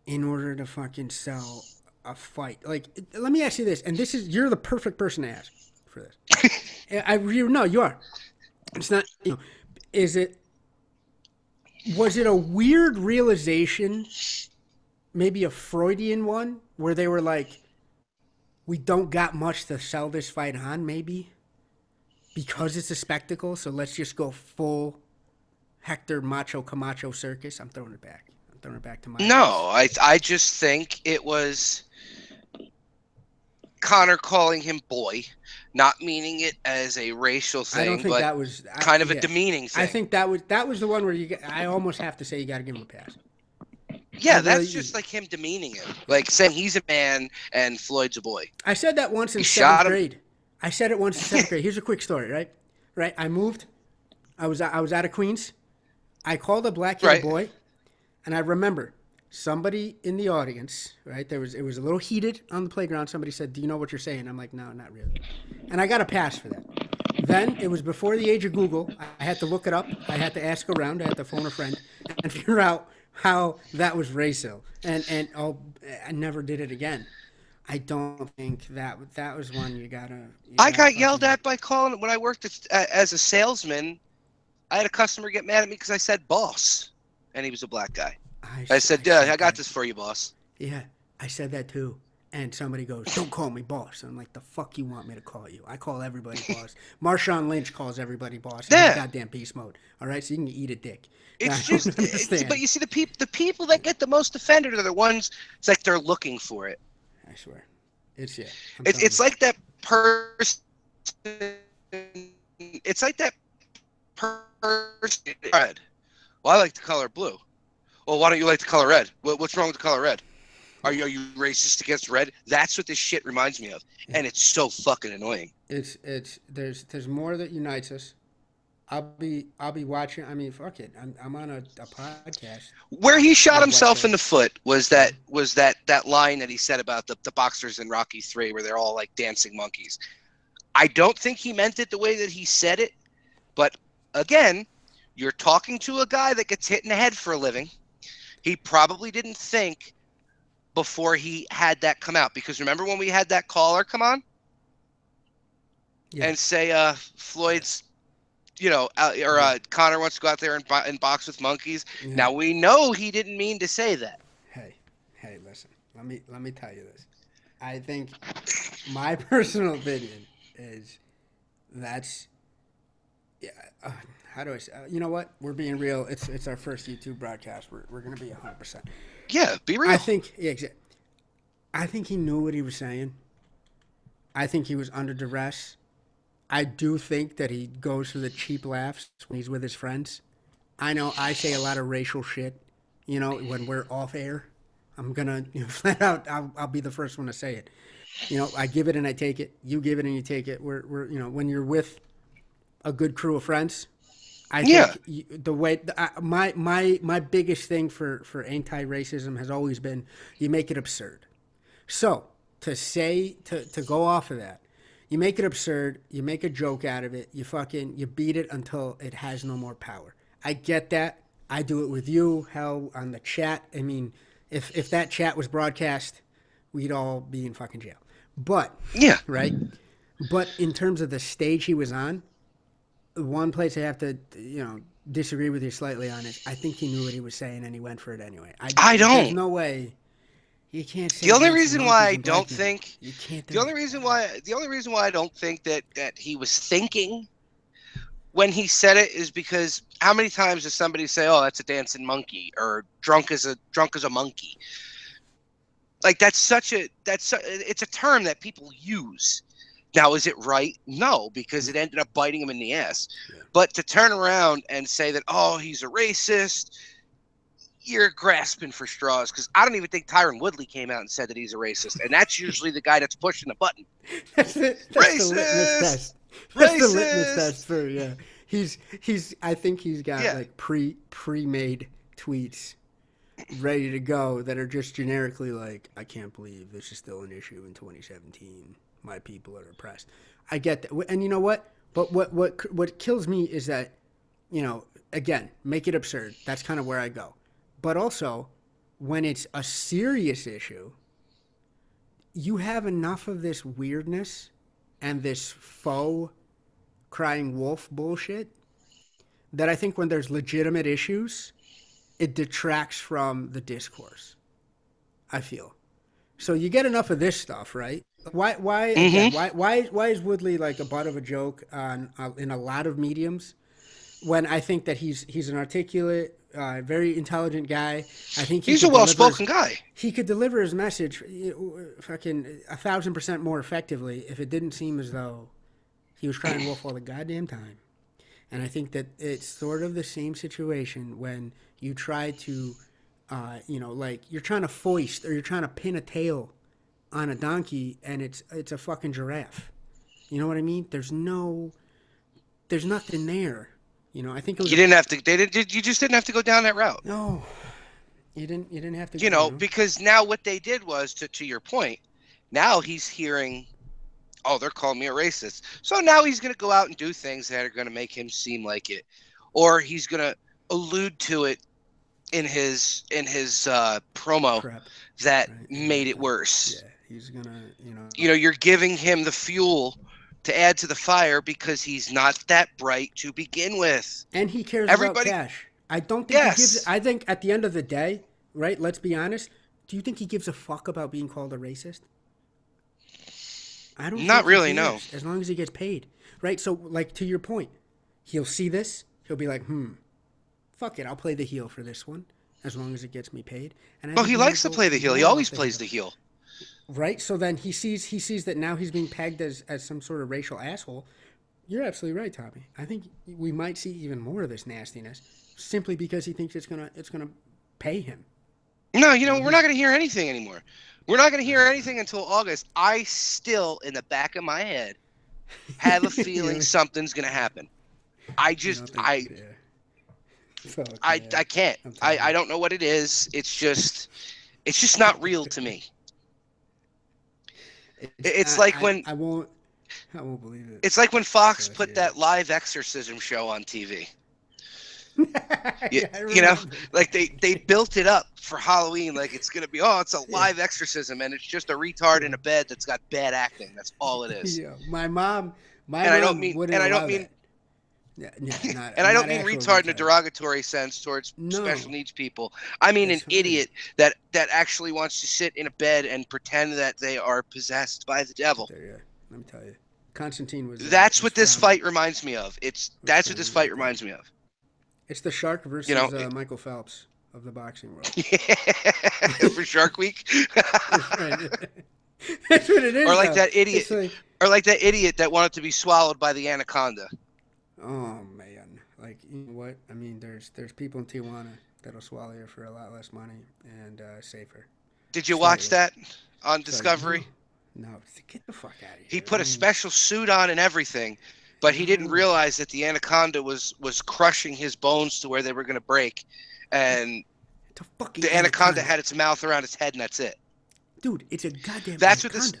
in order to fucking sell a fight. Like, let me ask you this, and you're the perfect person to ask for this. No, you are. It's not. Was it a weird realization, maybe a Freudian one, where they were like, we don't got much to sell this fight on, maybe because it's a spectacle, so let's just go full Hector Macho Camacho circus. I'm throwing it back. Throwing it back to my. No, I just think it was Connor calling him boy, not meaning it as a racial thing, I don't think but that was kind of a demeaning thing. I think that was the one where I almost have to say you got to give him a pass. Yeah, that's just like him demeaning him, like saying he's a man and Floyd's a boy. I said that once in 7th grade. I said it once in 7th grade. Here's a quick story, right? Right, I moved. I was out of Queens. I called a black kid a boy. And I remember somebody in the audience, right? It was a little heated on the playground. Somebody said, "Do you know what you're saying?" I'm like, "No, not really." And I got a pass for that. Then it was before the age of Google. I had to look it up. I had to ask around. I had to phone a friend and figure out how that was racial. And I never did it again. I don't think that was one you gotta. I got yelled at by calling when I worked as a salesman. I had a customer get mad at me because I said "boss." And he was a black guy. I said, I got this for you, boss. Yeah, I said that too. And somebody goes, don't call me boss. And I'm like, the fuck you want me to call you? I call everybody boss. Marshawn Lynch calls everybody boss. Yeah. Goddamn beast mode. All right, so you can eat a dick. It's but you see, the people that get the most offended are the ones, it's like they're looking for it. I swear. It's like that person. It's like that person. Red. Well, I like the color blue. Well, why don't you like the color red? What's wrong with the color red? Are you racist against red? That's what this shit reminds me of, and it's so fucking annoying. There's more that unites us. I'll be watching. I mean, fuck it. I'm on a podcast. Where he shot himself in the foot was that line that he said about the boxers in Rocky 3, where they're all like dancing monkeys. I don't think he meant it the way that he said it, but again, you're talking to a guy that gets hit in the head for a living. He probably didn't think before he had that come out. Because remember when we had that caller come on Yeah. and say Floyd's, Connor wants to go out there and box with monkeys. Yeah. Now we know he didn't mean to say that. Hey, listen. Let me tell you this. I think my personal opinion is that's yeah. How do I say? You know what? We're being real. It's our first YouTube broadcast. We're gonna be 100%. Yeah, be I real. think yeah, I think he knew what he was saying. I think he was under duress. I do think that he goes for the cheap laughs when he's with his friends. I know I say a lot of racial shit, when we're off air. I'm gonna flat out. I'll be the first one to say it. I give it and I take it. You give it and you take it. We're when you're with a good crew of friends, I Yeah, think the way my biggest thing for anti-racism has always been you make it absurd. So to go off of that, you make it absurd. You make a joke out of it. You beat it until it has no more power. I get that. I do it with you. Hell, on the chat. I mean, if that chat was broadcast, we'd all be in fucking jail. But yeah. right. But in terms of the stage he was on, one place I have to disagree with you slightly on is I think he knew what he was saying and he went for it anyway. I There's don't. no way you can't say The only dancing reason why monkeys I and black don't people. think You can't the do only it. reason why the only reason why I don't think that he was thinking when he said it is because how many times does somebody say, "Oh, that's a dancing monkey," or "drunk as a monkey"? Like it's a term that people use. Now, is it right? No, because it ended up biting him in the ass. Yeah. But to turn around and say that, oh, he's a racist, you're grasping for straws. Because I don't even think Tyron Woodley came out and said that he's a racist, and that's usually the guy that's pushing the button. That's the litmus Racist, test. That's the litmus test racist. for yeah. He's I think he's got Yeah, like pre-made tweets ready to go that are just generically like, I can't believe this is still an issue in 2017. My people are oppressed. I get that, and you know what? But what kills me is that, again, make it absurd. That's kind of where I go. But also, when it's a serious issue, you have enough of this weirdness and this faux crying wolf bullshit that I think when there's legitimate issues, it detracts from the discourse. I feel so. You get enough of this stuff, right? Why again? mm-hmm. Why is Woodley like a butt of a joke on in a lot of mediums? When I think that he's an articulate, very intelligent guy. I think He's a well-spoken guy. he could deliver his message fucking 1,000% more effectively if it didn't seem as though he was crying wolf all the goddamn time. And I think that it's sort of the same situation when you try to, like you're trying to foist or you're trying to pin a tail on a donkey and it's a fucking giraffe. You know what I mean? There's nothing there. I think it was You didn't have to. You just didn't have to go down that route. no. You didn't have to. Because now what they did was to your point. Now he's hearing, oh, they're calling me a racist. So now he's going to go out and do things that are going to make him seem like it, or he's going to allude to it in his promo Prep that right? made it worse. Yeah, he's gonna. You're giving him the fuel to add to the fire because he's not that bright to begin with. And he cares about Everybody, cash. I don't think he gives. yes. I think at the end of the day, right? Let's be honest. Do you think he gives a fuck about being called a racist? I don't Not think he really, no. cares as long as he gets paid, right? So, like to your point, he'll see this. He'll be like, fuck it, I'll play the heel for this one as long as it gets me paid. And I Well, think he he might likes to go play the heel. He more always off the plays heel. the heel. Right? So then he sees that now he's being pegged as some sort of racial asshole. You're absolutely right, Tommy. I think we might see even more of this nastiness simply because he thinks it's gonna pay him. No, we're not He's going to hear anything anymore. We're not going to hear anything until August. I still, in the back of my head, have a feeling you something's going to happen. I don't just, think yeah. Fuck yeah. I can't. I'm telling I you. don't know what it is. It's just not real to me. It's It's like when I won't believe it. It's like when Fox So put yeah. that live exorcism show on TV. You, Yeah, I you know, remember like that. they built it up for Halloween like it's gonna be, oh, it's a Yeah, live exorcism, and it's just a retard yeah, in a bed that's got bad acting. That's all it is. yeah. My And I don't mom mean wouldn't and I don't allow mean that. Yeah, yeah, and I don't not mean actual retard in a retard. derogatory sense towards special No, needs people. I mean an that's fine. idiot that actually wants to sit in a bed and pretend that they are possessed by the But devil. there, yeah. Let me tell you, Constantine That's was what this frowning fight reminds me of. was That's what this frowning fight at that. reminds me of. It's the Shark You know, versus Michael Phelps of the boxing world. for Shark Week. Right. That's what it Or is, like though. that It's idiot, like, or like that idiot that wanted to be swallowed by the anaconda. oh man, like you know what? I mean, there's people in Tijuana that'll swallow you for a lot less money and safer, Did you watch slightly. that on It's like Discovery? no, get the fuck out of He here. I put a mean, special suit on and everything, but he didn't no, realize that the anaconda was crushing his bones to where they were going to break, and it's a fucking the anaconda anaconda, had its mouth around its head, and that's it. dude. It's a goddamn That's what this. anaconda.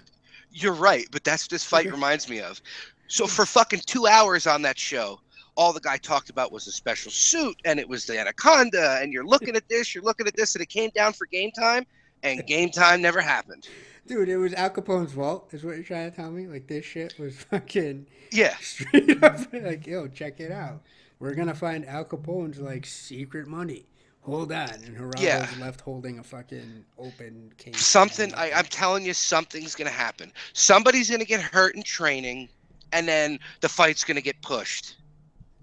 You're right, but that's what this fight Okay. reminds me of. So for Yes. fucking 2 hours on that show, all the guy talked about was a special suit, and it was the anaconda, and you're looking at this, and it came down for game time, and game time never happened. Dude, it was Al Capone's fault, is what you're trying to tell me? Like, this shit was fucking Yeah, straight up, like, yo, check it out. We're gonna find Al Capone's, like, secret money. Hold on. And yeah. Geraldo's left holding a fucking open case full of Something I'm nothing. telling you, something's gonna happen. Somebody's gonna get hurt in training, and then the fight's gonna get pushed.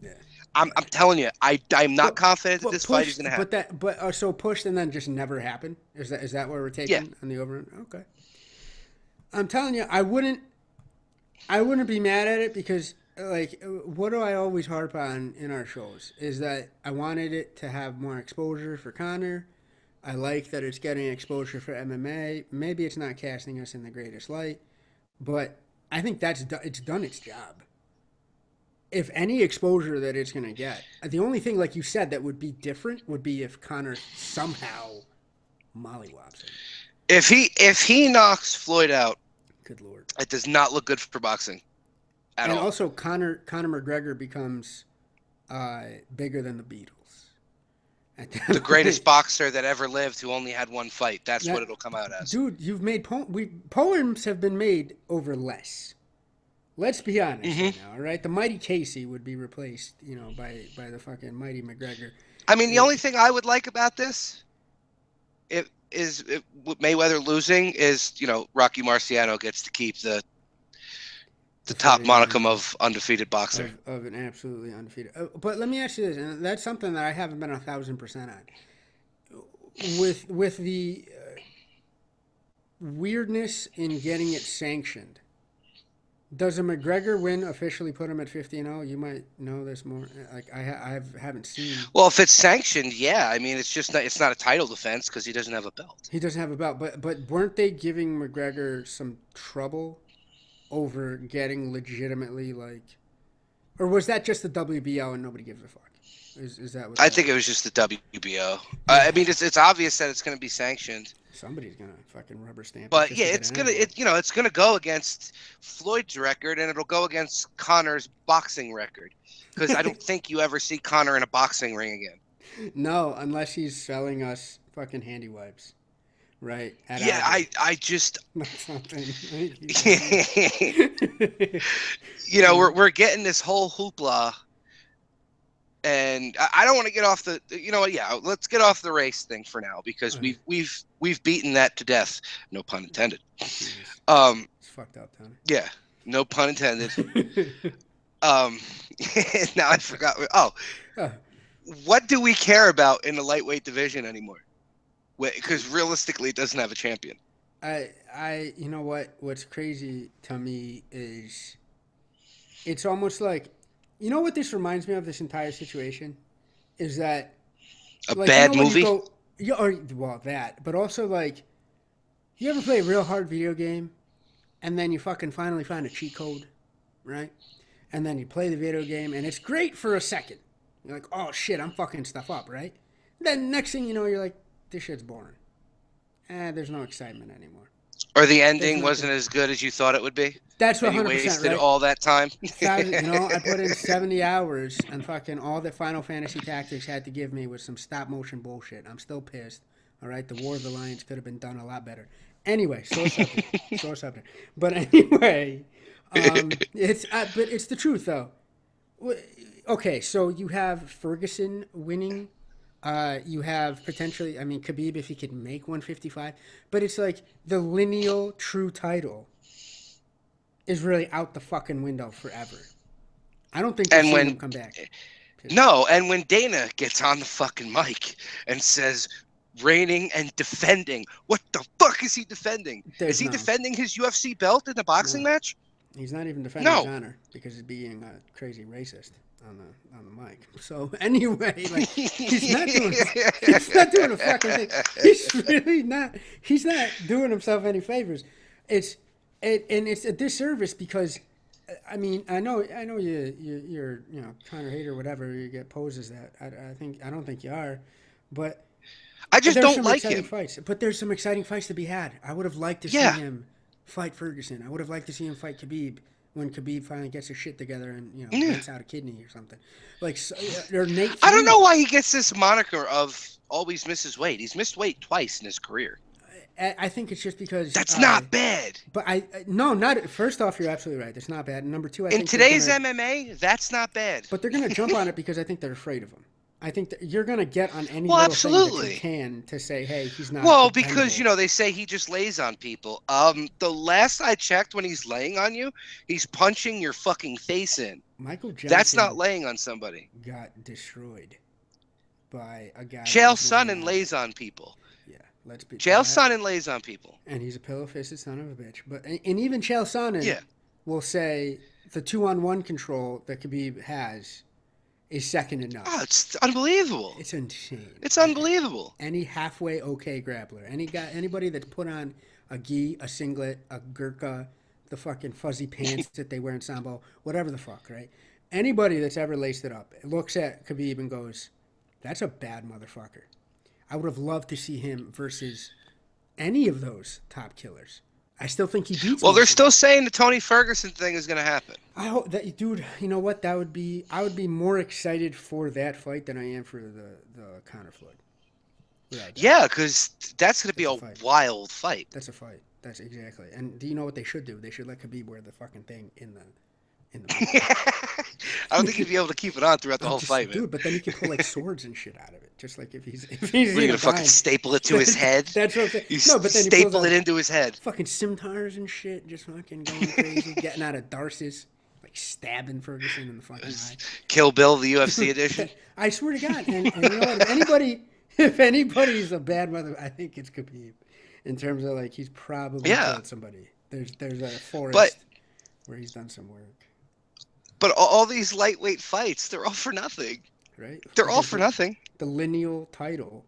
Yeah. I'm Right. telling you, I'm not But confident that this fight is gonna happen. so pushed and then just never happened. Is that what we're Yeah. taking on the over? Okay. I'm telling you, I wouldn't be mad at it because like what do I always harp on in our shows is that I wanted it to have more exposure for Connor. I like that it's getting exposure for MMA. Maybe it's not casting us in the greatest light, but I think it's done its job. If any exposure that it's going to get, the only thing, like you said, that would be different would be if Connor somehow mollywops him. If he knocks Floyd out, Good lord. it does not look good for boxing at And all. also, Conor McGregor becomes bigger than the Beatles. At The that greatest point, boxer that ever lived who only had one fight. That's what that, it'll come out as. dude, you've made poems have been made over less. Let's be honest Hmm. right now, all right? The mighty Casey would be replaced, by the fucking mighty McGregor. I mean, the It, only thing I would like about this, with Mayweather losing, is Rocky Marciano gets to keep the the top 49 monicum years of undefeated boxer. of an absolutely undefeated. But let me ask you this, and that's something that I haven't been 1,000% on. With the weirdness in getting it sanctioned. Does a McGregor win officially put him at 50-0? You might know this more. Like haven't seen. Well, if it's sanctioned, yeah. I mean, it's not a title defense because he doesn't have a belt. He doesn't have a belt, but weren't they giving McGregor some trouble over getting legitimately like, or was that just the WBO and nobody gives a fuck? Is that what I that think was? it was just the WBO. Yeah, I mean, it's obvious that it's going to be sanctioned. somebody's gonna fucking rubber stamp it But just yeah, to get it's an gonna envelope. it's gonna go against Floyd's record, and it'll go against Connor's boxing record, because I don't think you ever see Connor in a boxing ring again. No, unless he's selling us fucking handy wipes, right? At Yeah, Audrey. I just That's something. Right? we're getting this whole hoopla, and I don't want to get off the yeah, let's get off the race thing for now because Okay. we've beaten that to death. No pun intended. Jesus. Um, It's fucked up, Tony. yeah, no pun intended. Um, now I forgot. Oh, Uh, what do we care about in the lightweight division anymore? Because realistically, it doesn't have a champion. you know what's crazy to me is it's almost like, you know what this reminds me of, this entire situation? Is that, A like, bad when you movie? go, well, that, but also, like, you ever play a real hard video game and then you fucking finally find a cheat code, right? And then you play the video game and it's great for a second. You're like, oh shit, I'm fucking stuff up, right? Then next thing you know, you're like, this shit's boring. There's no excitement anymore. Or the That's ending not wasn't as good as you thought it would be? That's And you 100% wasted right. all that time? I put in 70 hours, and fucking all that Final Fantasy Tactics had to give me was some stop motion bullshit. I'm still pissed. All right, the War of the Lions could have been done a lot better. Anyway, sore subject. Sore subject. But anyway, but it's the truth though. Okay, so you have Ferguson winning. You have potentially, I mean, Khabib if he could make 155, but it's like the lineal true title is really out the fucking window forever. I don't think we're And seeing him when come back. No, and when Dana gets on the fucking mic and says reigning and defending, what the fuck is he defending? Is There's he no, defending his UFC belt in the boxing no. match? He's not even defending his No. honor because he's being a crazy racist on the mic. So anyway, like he's not doing a fucking thing. He's really not. He's not doing himself any favors. It's and it's a disservice because I mean I know you're Conor hater or whatever you get posed as that. I don't think you are, but I just there's don't some like exciting him. fights. But there's some exciting fights to be had. I would have liked to see Yeah. him fight Ferguson. I would have liked to see him fight Khabib when Khabib finally gets his shit together and Yeah. rents out a kidney or something. Like or Nate. I don't know why he gets this moniker of always misses weight. He's missed weight twice in his career. I think it's just because That's not bad. But no, not first off, you're absolutely right. That's not bad. And number two, I In think today's MMA, that's not bad. but they're gonna jump on it because I think they're afraid of him. I think that you're gonna get on any Well, little thing that absolutely. you can to say, hey, he's not. Well, dependable. because they say he just lays on people. The last I checked, when he's laying on you, he's punching your fucking face in. Michael Johnson That's not laying on somebody. got destroyed by a guy. Chael that was laying Sonnen on lays him. on people. Yeah, let's be. Chael Sonnen lays on people. And he's a pillow-fisted son of a bitch. But and even Chael Sonnen Yeah. will say the 2-on-1 control that Khabib has is second to none. Oh, it's unbelievable. It's insane. It's unbelievable. Any halfway okay grappler, anybody that's put on a gi, a singlet, a gurkha, the fucking fuzzy pants that they wear in sambo, whatever the fuck, right? Anybody that's ever laced it up looks at Khabib and goes, "That's a bad motherfucker." I would have loved to see him versus any of those top killers. I still think he beats. Well, they're most of still them. saying the Tony Ferguson thing is going to happen. I hope that, dude. You know what? I would be more excited for that fight than I am for the Conor Floyd. Yeah, because that's going to be a fight. wild fight. That's a fight. That's exactly. And do you know what they should do? They should let Khabib wear the fucking thing in the. I don't think he'd be able to keep it on throughout the whole fight, man. Dude, but then he could pull like swords and shit out of it, just like if he's. What, are you going to fucking staple it to his head? That's what I'm saying. You No, but then he staple pulls it out into his head. fucking scimitars and shit, just fucking going crazy, getting out of Darcy's, like stabbing Ferguson in the fucking eye. Kill Bill, the UFC edition. I swear to God, and you know what? If anybody's a bad mother, I think it's Khabib. In terms of like, he's probably killed somebody. There's a forest where he's done some work. But all these lightweight fights, they're all for nothing. Right? They're all for nothing. The lineal title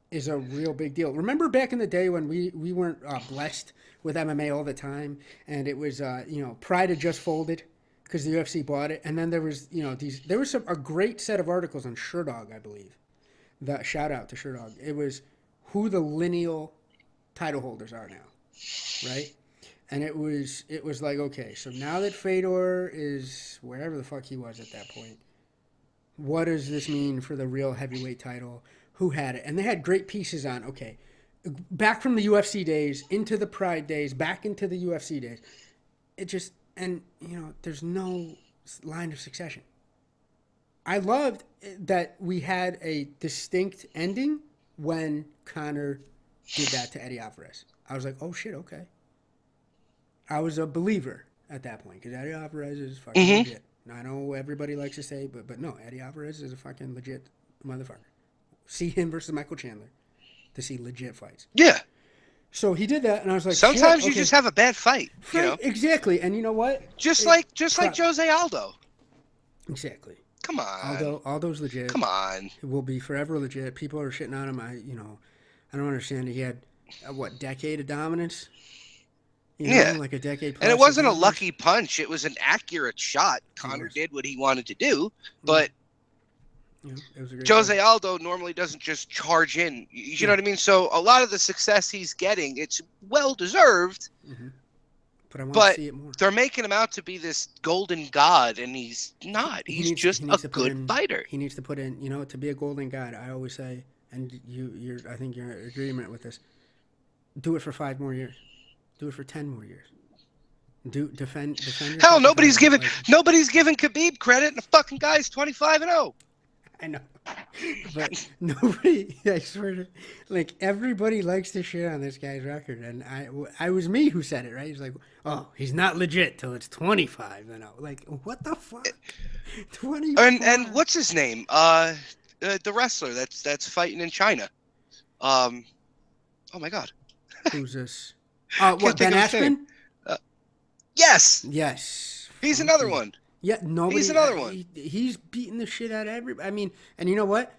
is a real big deal. Remember back in the day when we weren't blessed with MMA all the time, and it was Pride had just folded because the UFC bought it, and then there was there was a great set of articles on Sherdog, I believe. The shout out to Sherdog. It was who the lineal title holders are now, right? And it was like, okay, so now that Fedor is wherever the fuck he was at that point, what does this mean for the real heavyweight title? Who had it? And they had great pieces on, okay, back from the UFC days into the Pride days, back into the UFC days. It just, and, there's no line of succession. I loved that we had a distinct ending when Conor did that to Eddie Alvarez. I was like, oh shit, okay. I was a believer at that point because Eddie Alvarez is fucking legit. Now, I know everybody likes to say, but no, Eddie Alvarez is a fucking legit motherfucker. See him versus Michael Chandler to see legit fights. Yeah. So he did that, and I was like, sometimes shit, you just have a bad fight. Exactly, and you know what? Just like Jose Aldo. Exactly. Come on. Aldo's legit. Come on. It will be forever legit. People are shitting on him. I don't understand. He had decade of dominance. Like a decade plus. And it wasn't a lucky punch. It was an accurate shot. Conor did what he wanted to do, but Yeah, it was a great Jose fight. Aldo normally doesn't just charge in. You know Yeah. what I mean? So a lot of the success he's getting, it's well deserved, Hmm. But I want to but see it more. they're making him out to be this golden god, and he's not. He's He just a needs to put good in fighter. he needs to put in, you know, to be a golden god. I always say, and you're I think you're in agreement with this. Do it for 5 more years. Do it for 10 more years. Defend your Hell, fucking title. Like, nobody's giving Khabib credit, and the fucking guy's 25-0. I know, but nobody. I swear to, like, everybody likes to shit on this guy's record, and I was me who said it, right? He's like, oh, he's not legit till it's 25-0. Like, what the fuck? 25. And what's his name? The wrestler that's fighting in China. Oh my God, Who's this? can't What, think Ben of his name. Askren? Yes, Yes. he's another Funky. one. Yeah, He's nobody. another one. He's beating the shit out of everybody. I mean, and you know what?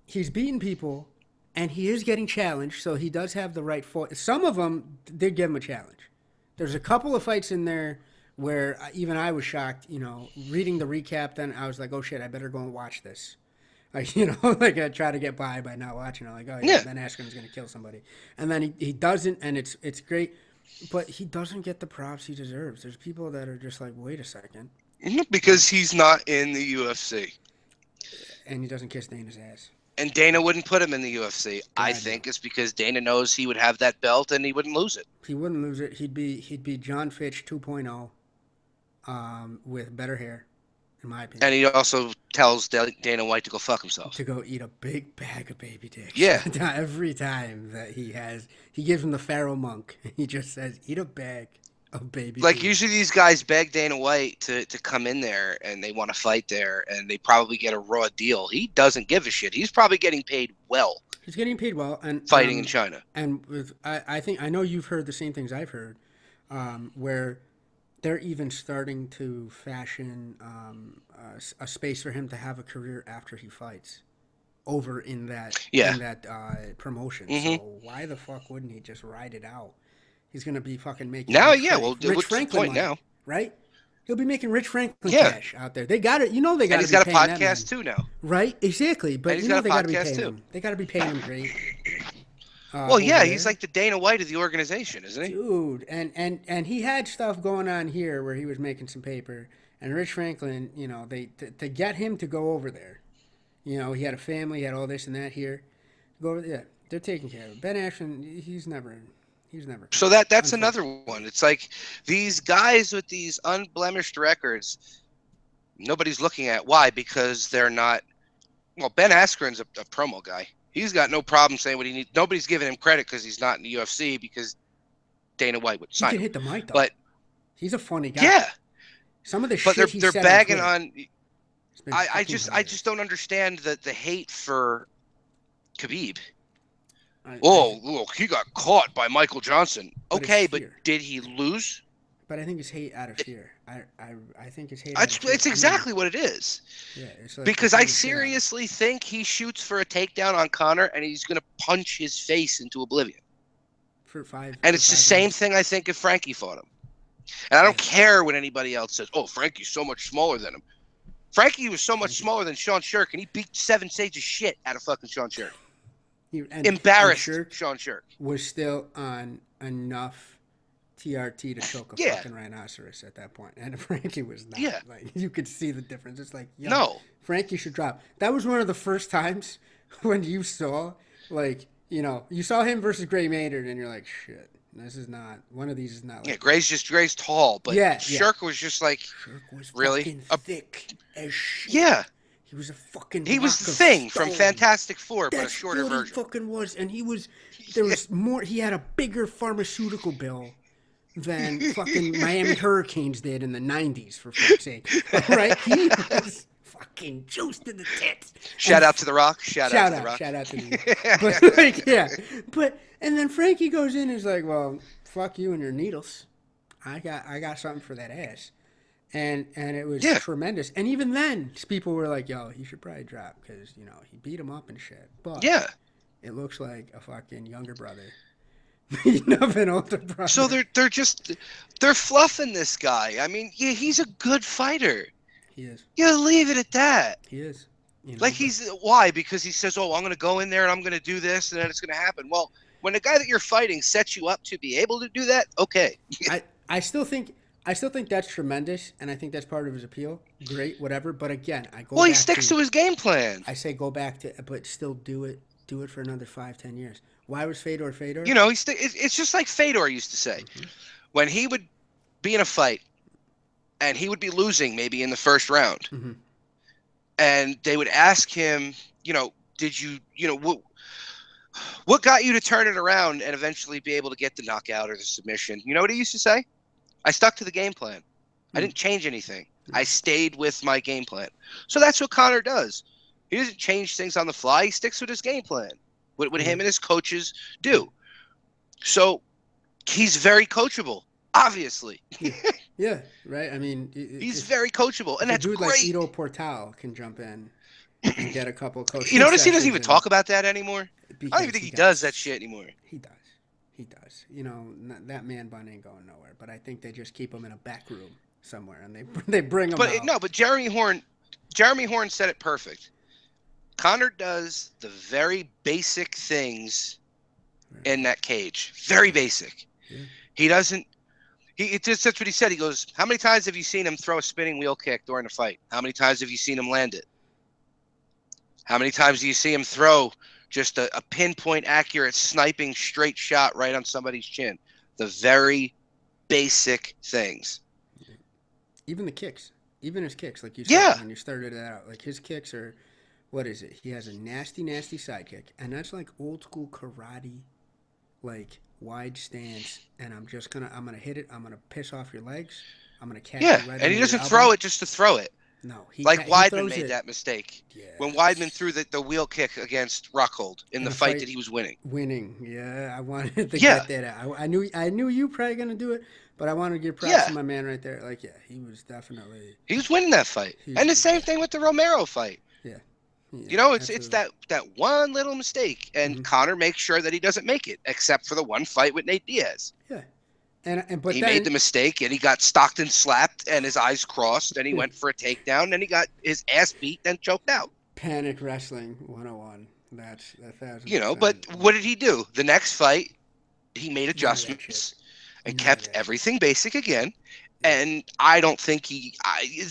He's beating people, and he is getting challenged. So he does have the right foot. Some of them did give him a challenge. There's a couple of fights in there where even I was shocked. You know, reading the recap, then I was like, oh shit, I better go and watch this. Like, you know, like I try to get by not watching it. Like, oh yeah, Yeah. Ben Askren's gonna kill somebody, and then he doesn't, and it's great, but he doesn't get the props he deserves. There's people that are just like, wait a second, Because he's not in the UFC. and he doesn't kiss Dana's ass. And Dana wouldn't put him in the UFC. I God, think no. it's because Dana knows he would have that belt and he wouldn't lose it. He wouldn't lose it. He'd be John Fitch 2.0, with better hair, in my opinion. And he also tells Dana White to go fuck himself. To go eat a big bag of baby dicks. Yeah. Every time that he gives him the Pharaoh monk. He just says, eat a bag of baby. Like, dicks. usually these guys beg Dana White to come in there and they want to fight there and they probably get a raw deal. He doesn't give a shit. He's probably getting paid well He's getting paid well, and fighting in China. And with I think I know you've heard the same things I've heard, where they're even starting to fashion a space for him to have a career after he fights, over in that promotion. Mhm. So why the fuck wouldn't he just ride it out? He's gonna be fucking making Now, Rich yeah, well, Rich what's the Franklin point money, now? right? He'll be making Rich Franklin Yeah. cash out there. They got it. You know they got. And he's got a podcast too now. Right? Exactly. But And he's you know got a they got to be podcast paying too. him. They got to be paying him great. Well, yeah, over he's there. like the Dana White of the organization, isn't he? Dude, and he had stuff going on here where he was making some paper, and Rich Franklin, you know, they to get him to go over there, you know, he had a family, he had all this and that here, go over, yeah, they're taking care of him. Ben Askren, he's never. So that's another one. It's like these guys with these unblemished records, nobody's looking at. Why? Because they're not. Well, Ben Askren's a promo guy. He's got no problem saying what he needs. Nobody's giving him credit because he's not in the UFC because Dana White would He sign can him. hit the mic though. But he's a funny guy. yeah, Some of the but shit he they're said bagging on. on. Twitter, I just don't understand the hate for Khabib. Look, he got caught by Michael Johnson. But Okay, it's but fear. did he lose? But I think it's hate out of fear. I think it's hate. Out of fear. It's exactly what it is. Yeah, it's like Because they're I trying to shit on him. seriously think he shoots for a takedown on Conor and he's going to punch his face into oblivion. For five. And for it's the 5 same minutes. thing I think if Frankie fought him. And I don't care what anybody else says. Oh, Frankie's so much smaller than him. Frankie was so much smaller than Sean Shirk, and he beat 7 stages of shit out of fucking Sean Shirk. Embarrassed and Shirk Sean Shirk. was still on enough TRT to choke a Yeah. fucking rhinoceros at that point, and Frankie was not. Yeah. Like, you could see the difference. It's like, yo, No. Frankie should drop. That was one of the first times when you saw, like, you know, you saw him versus Gray Maynard, and you're like, shit, this is not, one of these is not. Yeah, Like Gray's tall, but Yeah, yeah. Shirk was just like, Shirk was really? fucking thick as shit. yeah. He was a fucking. He was block the of thing from stone. Fantastic Four, but a That's shorter what version. he fucking was, and he was. There was more. He had a bigger pharmaceutical bill than fucking Miami Hurricanes did in the '90s, for fuck's sake. Right? He was fucking juiced to the tits. Shout out to The Rock. Shout out to The Rock. Shout out to the. But like, yeah, but and then Frankie goes in and is like, "Well, fuck you and your needles. I got something for that ass." And it was Yeah. tremendous. And even then, people were like, yo, he should probably drop because, you know, he beat him up and shit. But Yeah. it looks like a fucking younger brother beating up an older brother. So they're fluffing this guy. I mean, yeah, he's a good fighter. He is. You leave it at that. He is. You know, Like but why? Because he says, "Oh, I'm going to go in there and I'm going to do this, and then it's going to happen." Well, when the guy that you're fighting sets you up to be able to do that, okay. I still think that's tremendous, and I think that's part of his appeal. Great, whatever. But again, I go Well, he back sticks to to his game plan. I say go back to, but still do it for another 5, 10 years. Why was Fedor Fedor? You know, it's just like Fedor used to say Mm-hmm. when he would be in a fight and he would be losing maybe in the first round, Mm-hmm. and they would ask him, did what got you to turn it around and eventually be able to get the knockout or the submission? You know what he used to say? I stuck to the game plan. I didn't change anything. I stayed with my game plan. So that's what Conor does. He doesn't change things on the fly. He sticks with his game plan. What him and his coaches do. So he's very coachable, obviously. Yeah, yeah, right. I mean, He's very coachable, and if a that's dude like great. Ito Portal can jump in and get a couple You coaching notice he doesn't sessions even in talk about that anymore? I don't even because think he he got does that shit anymore. he does. He does. You know, that man bun ain't going nowhere. But I think they just keep him in a back room somewhere, and they bring him out. No, but Jeremy Horn said it perfect. Conor does the very basic things in that cage. Very basic. Yeah. He doesn't. That's what he said. He goes, "How many times have you seen him throw a spinning wheel kick during a fight? How many times have you seen him land it? How many times do you see him throw just a pinpoint accurate sniping straight shot right on somebody's chin? The very basic things." Even the kicks, even his kicks, like you said Yeah. when you started it out, like his kicks are, what is it? He has a nasty, nasty side kick, and that's like old school karate, like wide stance. And I'm gonna hit it. I'm gonna piss off your legs. I'm gonna catch Yeah. you right And he under your doesn't elbow. throw it just to throw it. No, Like he Weidman throws made it. that mistake when Weidman Yes. threw the wheel kick against Rockhold in In the a fight fight, that he was winning. winning. Yeah, I wanted to Yeah. get that. I knew you probably gonna do it, but I wanted to give props Yeah. to my man right there. Like, yeah, he was definitely. He was winning that fight. He's And the same thing with the Romero fight. yeah, yeah, It's absolutely. that one little mistake, and Mm-hmm. Conor makes sure that he doesn't make it, except for the one fight with Nate Diaz. Yeah, and but He made the then mistake, and he got Stockton slapped, and his eyes crossed, and he went for a takedown, and he got his ass beat, and choked out. Panic Wrestling 101. That's a thousand But percent. what did he do? The next fight, he made None of that shit. adjustments and None of kept that shit. everything basic again. Yeah. And I don't think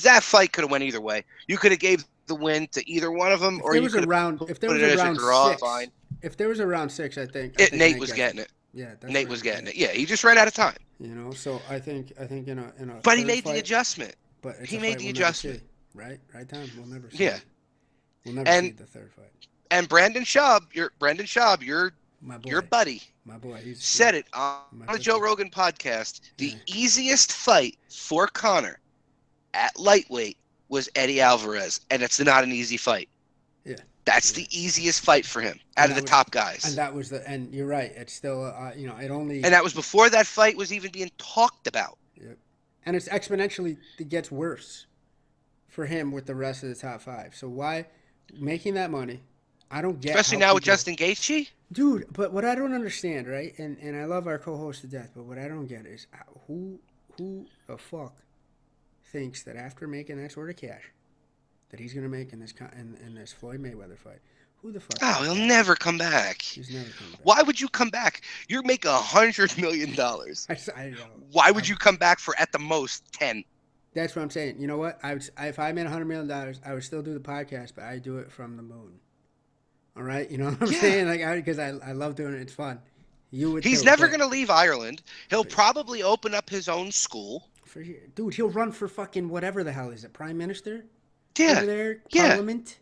that fight could have went either way. You could have gave the win to either one of them, If or there you was a could round, have if there put was it a as a round draw. six, Fine. if there was a round six, I think Nate was getting it. Yeah, that's Nate where was he getting did it. Yeah, he just ran out of time. You know, so I think in a But he third made the fight, adjustment. but it's He a made fight the we'll never see. adjustment. Right, Tom. We'll never see. Yeah. We'll never see And the third fight. Brandon Schaub, your My boy, buddy, my boy. He's said it on my the Joe pussy. Rogan podcast. The Yeah. easiest fight for Conor at lightweight was Eddie Alvarez, and it's not an easy fight. Yeah. That's the easiest fight for him out of the top guys. And that was and you're right. It's still, it only. And that was before that fight was even being talked about. Yep. And it's exponentially, it gets worse for him with the rest of the top five. So why making that money? I don't get. Especially now with Justin Gaethje. Dude, but what I don't understand, right? And I love our co-host to death, but what I don't get is who the fuck thinks that after making that sort of cash that he's gonna make in this Floyd Mayweather fight, who the fuck? Oh, he'll never come back. He's never coming back. Why would you come back? You're making $100 million. I know. Why would you come back for at the most 10? That's what I'm saying. You know what? If I made $100 million, I would still do the podcast, but I do it from the moon. All right, you know what I'm saying? Like, because I love doing it. It's fun. You would. He's never gonna leave Ireland. He'll probably open up his own school. Dude, he'll run for fucking whatever the hell is it, Prime Minister? Yeah. Over there, Yeah. Parliament.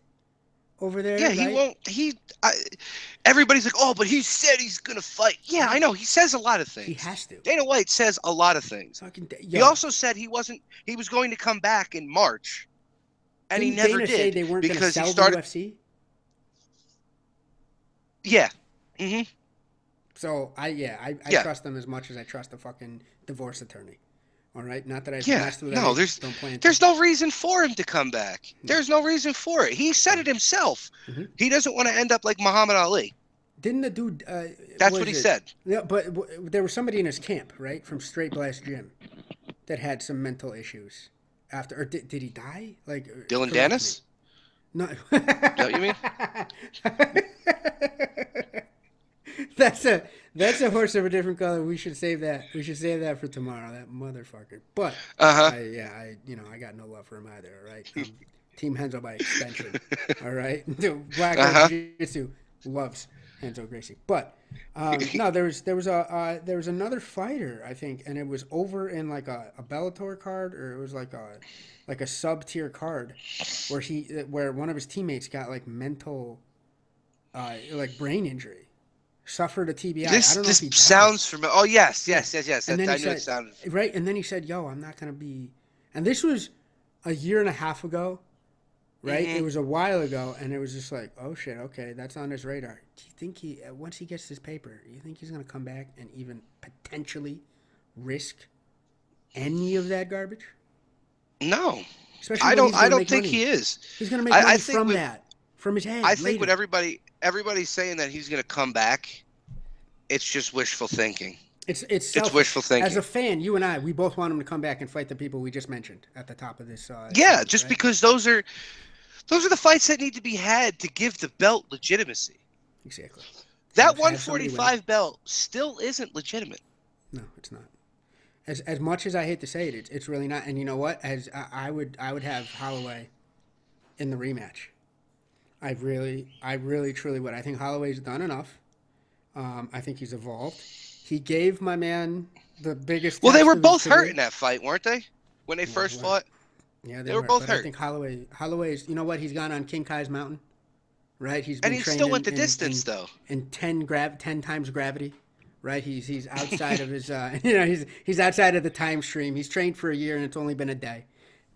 Over there. Yeah, right? he won't. Everybody's like, oh, but he said he's gonna fight. Yeah, I know. He says a lot of things. He has to. Dana White says a lot of things. He also said he was going to come back in March, and Didn't he never Dana did say they weren't going to because sell he started. the UFC? Yeah. Mm-hmm. So I trust them as much as I trust a fucking divorce attorney. All right, not that I've messed with no, there's no reason for him to come back. No. There's no reason for it. He said it himself. Mm-hmm. He doesn't want to end up like Muhammad Ali. Didn't the dude? That's what he said. Yeah, but there was somebody in his camp, right, from Straight Blast Gym, that had some mental issues after. Or did he die? Like Dylan Dennis? No. Is that what you mean? That's a that's a horse of a different color. We should save that. We should save that for tomorrow. That motherfucker. But Uh I got no love for him either. All right, Team Henzo by extension. All right, Black huh. Uh Belt huh. Jiu Jitsu loves Henzo Gracie. But no, there was another fighter I think, and it was over in like a Bellator card, or it was like a sub tier card, where one of his teammates got like mental like brain injury, suffered a TBI. I This don't know if this he died. sounds familiar. Oh yes, Yeah. yes, yes, yes. And then he I knew it said, sounded. right? And then he said, yo, I'm not going to be. And this was a year and a half ago, right? Hmm. It was a while ago. And it was just like, oh shit, okay, that's on his radar. Do you think once he gets this paper, do you think he's going to come back and even potentially risk any of that garbage? No, Especially when he's I going to don't make think money. he is. He's going to make I money think from with that, from his I head think with later. everybody's saying that he's going to come back. It's just wishful thinking. It's It's wishful selfish. As thinking. a fan, you and I, we both want him to come back and fight the people we just mentioned at the top of this Yeah, segment, just right? because those are the fights that need to be had to give the belt legitimacy. Exactly. That Have somebody win it. 145 belt still isn't legitimate. No, it's not. As much as I hate to say it, it's really not. And you know what? As I would have Holloway in the rematch. I really truly would. I think Holloway's done enough. I think he's evolved. He gave my man the biggest Well, they test were of his both hurt in career. that fight, weren't they? When they Yeah, they first were. fought, Yeah, they they were were. both But I hurt. think Holloway's. You know what? He's gone on King Kai's mountain, right? He's And been he trained still went the distance, in though. 10 times gravity, right? He's outside of his he's outside of the time stream. He's trained for a year and it's only been a day,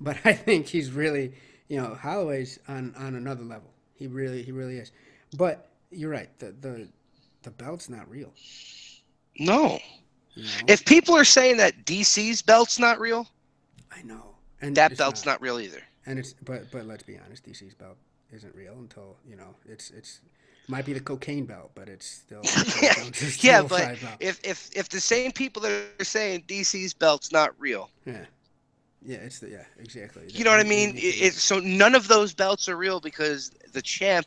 but I think he's really Holloway's on another level. He really is. But you're right. The belt's not real. No. You know, If people are saying that DC's belt's not real, I know, and that it's belt's not. not real either. And it's but let's be honest, DC's belt isn't real until it's might be the cocaine belt, but it's still Roy Yeah, Jones' yeah, but 205 belt. if the same people that are saying DC's belt's not real, Yeah, yeah, yeah, exactly. you know what I We mean? need to be. So none of those belts are real because the champ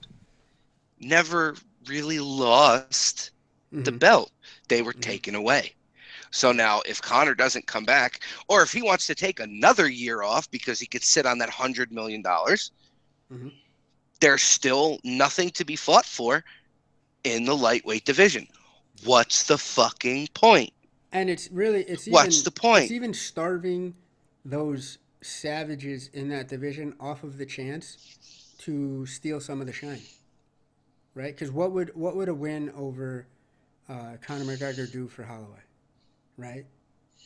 never really lost the Mm-hmm, belt. They were mm-hmm, taken away. So yeah, now if Connor doesn't come back, or if he wants to take another year off because he could sit on that $100 million, mm-hmm. there's still nothing to be fought for in the lightweight division. Yep. What's the fucking point? And What's the it's point? even starving those savages in that division off of the chance to steal some of the shine, right? Because what would a win over Conor McGregor do for Holloway, right?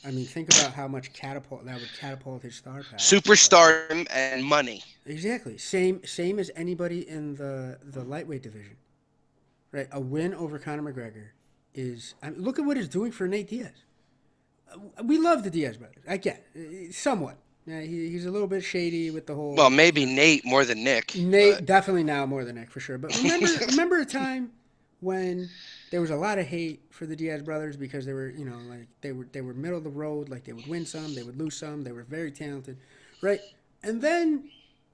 I mean, think about how much catapult that would catapult his star power. Right? Superstardom and money. Exactly. Same as anybody in the lightweight division. Right? A win over Conor McGregor is. I mean, look at what it's doing for Nate Diaz. We love the Diaz brothers. I get it, somewhat. Yeah, he's a little bit shady with the Well, whole. maybe Nate more than Nick, but Nate definitely now more than Nick for sure. But remember a time when there was a lot of hate for the Diaz brothers because they were like they were middle of the road, like they would win some, they would lose some, they were very talented, right? And then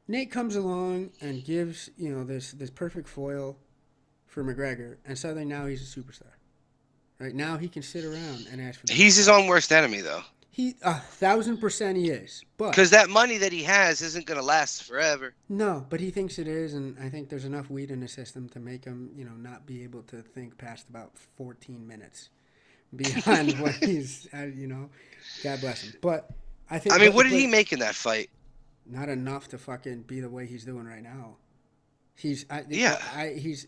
Nate comes along and gives this perfect foil for McGregor, and suddenly now he's a superstar. Right now he can sit around and ask for the big he's his fights. own worst enemy, though. He 1,000% he is, but Because that money that he has isn't going to last forever. no, but he thinks it is, and I think there's enough weed in the system to make him, not be able to think past about 14 minutes beyond what God bless him. But I I think, mean, what did but he make in that fight? not enough to fucking be the way he's doing right now. Yeah. He's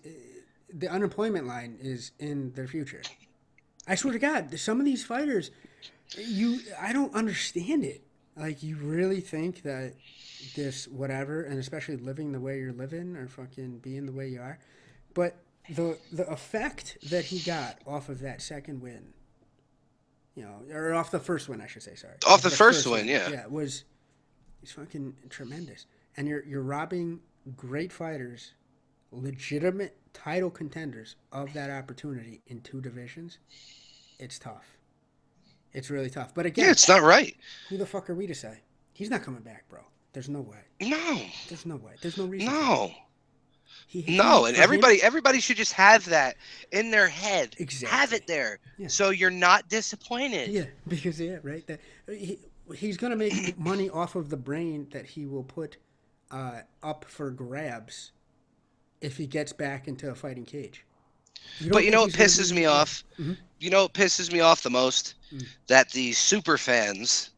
the unemployment line is in their future. I swear to God, some of these fighters, I don't understand it. Like, you really think that this whatever, and especially living the way you're living or fucking being the way you are, but the effect that he got off of that second win, or off the first win, I should say, sorry, Off the first one, yeah. yeah, it's fucking tremendous, and you're robbing great fighters, legitimate title contenders of that opportunity in two divisions. It's tough. It's really tough. But Yeah, again, it's not right. who the fuck are we to say? He's not coming back, bro. There's no way. No. There's no way. There's no reason to. No. He No, and for him everybody should just have that in their head. Have exactly. it there, Yeah. so you're not disappointed. Yeah, because right. That he's gonna make money off of the brain that he will put up for grabs if he gets back into a fighting cage. But you know what pisses me off? Mm-hmm. You know what pisses me off the most? That the super fans,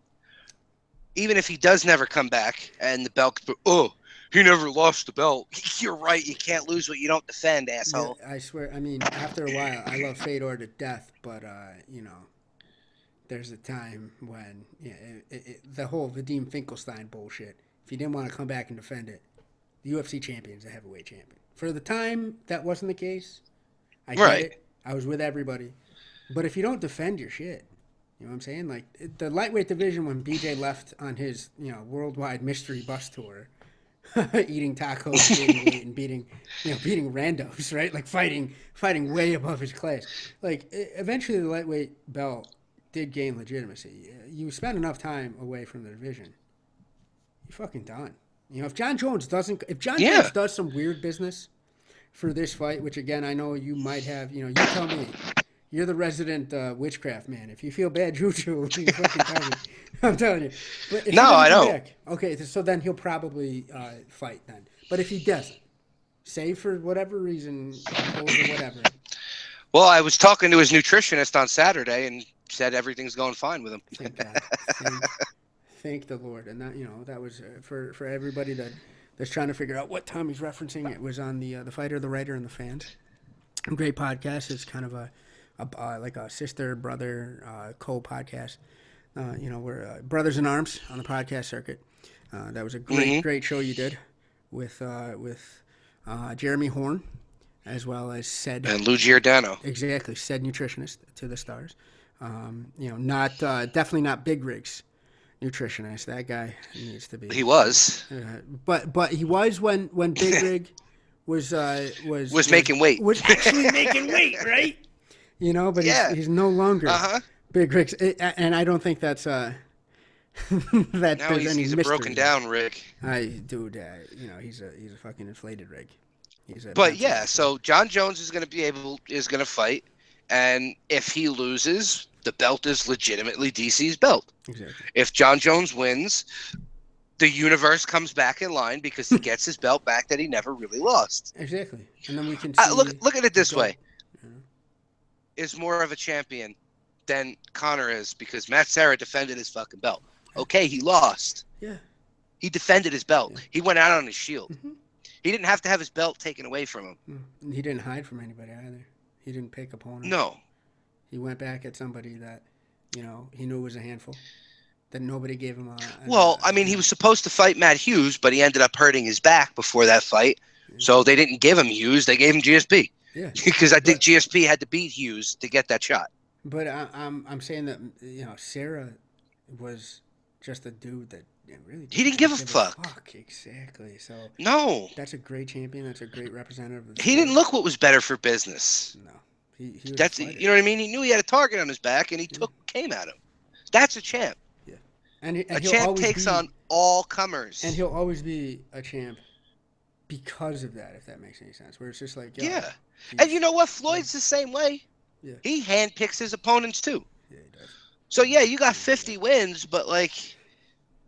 even if he does never come back and the belt, he never lost the belt. You're right. You can't lose what you don't defend, asshole. Yeah, I swear. I mean, after a while, I love Fedor to death, but there's a time when the whole Vadim Finkelstein bullshit. If you didn't want to come back and defend it, the UFC champion's the heavyweight champion. For the time, that wasn't the case. I get it. I was with everybody. But if you don't defend your shit, you know what I'm saying? Like, the lightweight division, when BJ left on his, worldwide mystery bus tour, eating tacos, gaining weight, and beating randos, right? Like, fighting way above his class. Like, eventually the lightweight belt did gain legitimacy. You spend enough time away from the division, you're fucking done. If John Jones Jones does some weird business for this fight, which again I know you might have, you tell me. You're the resident witchcraft man. If you feel bad juju, you fucking tell me. I'm telling you. But if I don't. Okay, so then he'll probably fight then. But if he doesn't, say for whatever reason, or whatever. Well, I was talking to his nutritionist on Saturday and said everything's going fine with him. Thank God. Thank the Lord. And that that was for everybody that's trying to figure out what Tommy's referencing. It was on the Fighter, the Writer, and the Fans. Great podcast. It's kind of like a sister brother co-podcast. We're brothers in arms on the podcast circuit. That was a great show you did with Jeremy Horn, as well as said and Lou Giordano. Exactly, said nutritionist to the stars. Not definitely not Big Rig's nutritionist. That guy needs to be. He was, but he was when Big Rig was making weight. Was actually making weight, right? But he's no longer Big Rig's, and I don't think that's that. Now he's a broken down rig. Dude, he's a fucking inflated rig. So John Jones is going to fight, and if he loses, the belt is legitimately DC's belt. Exactly. If John Jones wins, the universe comes back in line because he gets his belt back that he never really lost. Exactly, and then we can see look at it this way. Is more of a champion than Conor is because Matt Serra defended his fucking belt. Okay, he lost. Yeah. He defended his belt. Yeah. He went out on his shield. Mm-hmm. He didn't have to have his belt taken away from him. He didn't hide from anybody either. He didn't pick opponents. No. He went back at somebody that, he knew was a handful. That nobody gave him he was supposed to fight Matt Hughes, but he ended up hurting his back before that fight. Yeah. So they didn't give him Hughes. They gave him GSP. Yeah. Because I think GSP had to beat Hughes to get that shot. But I'm saying that, Sarah was just a dude that really he didn't give a fuck. Exactly. So no, that's a great champion. That's a great representative of the He didn't look what was better for business. No, he that's you know what I mean. He knew he had a target on his back, and he came at him. That's a champ. Yeah, and a champ takes on all comers, and he'll always be a champ because of that. If that makes any sense, where it's just like and you know what? Floyd's the same way. Yeah, he handpicks his opponents too. Yeah, he does. So you got 50 wins, but a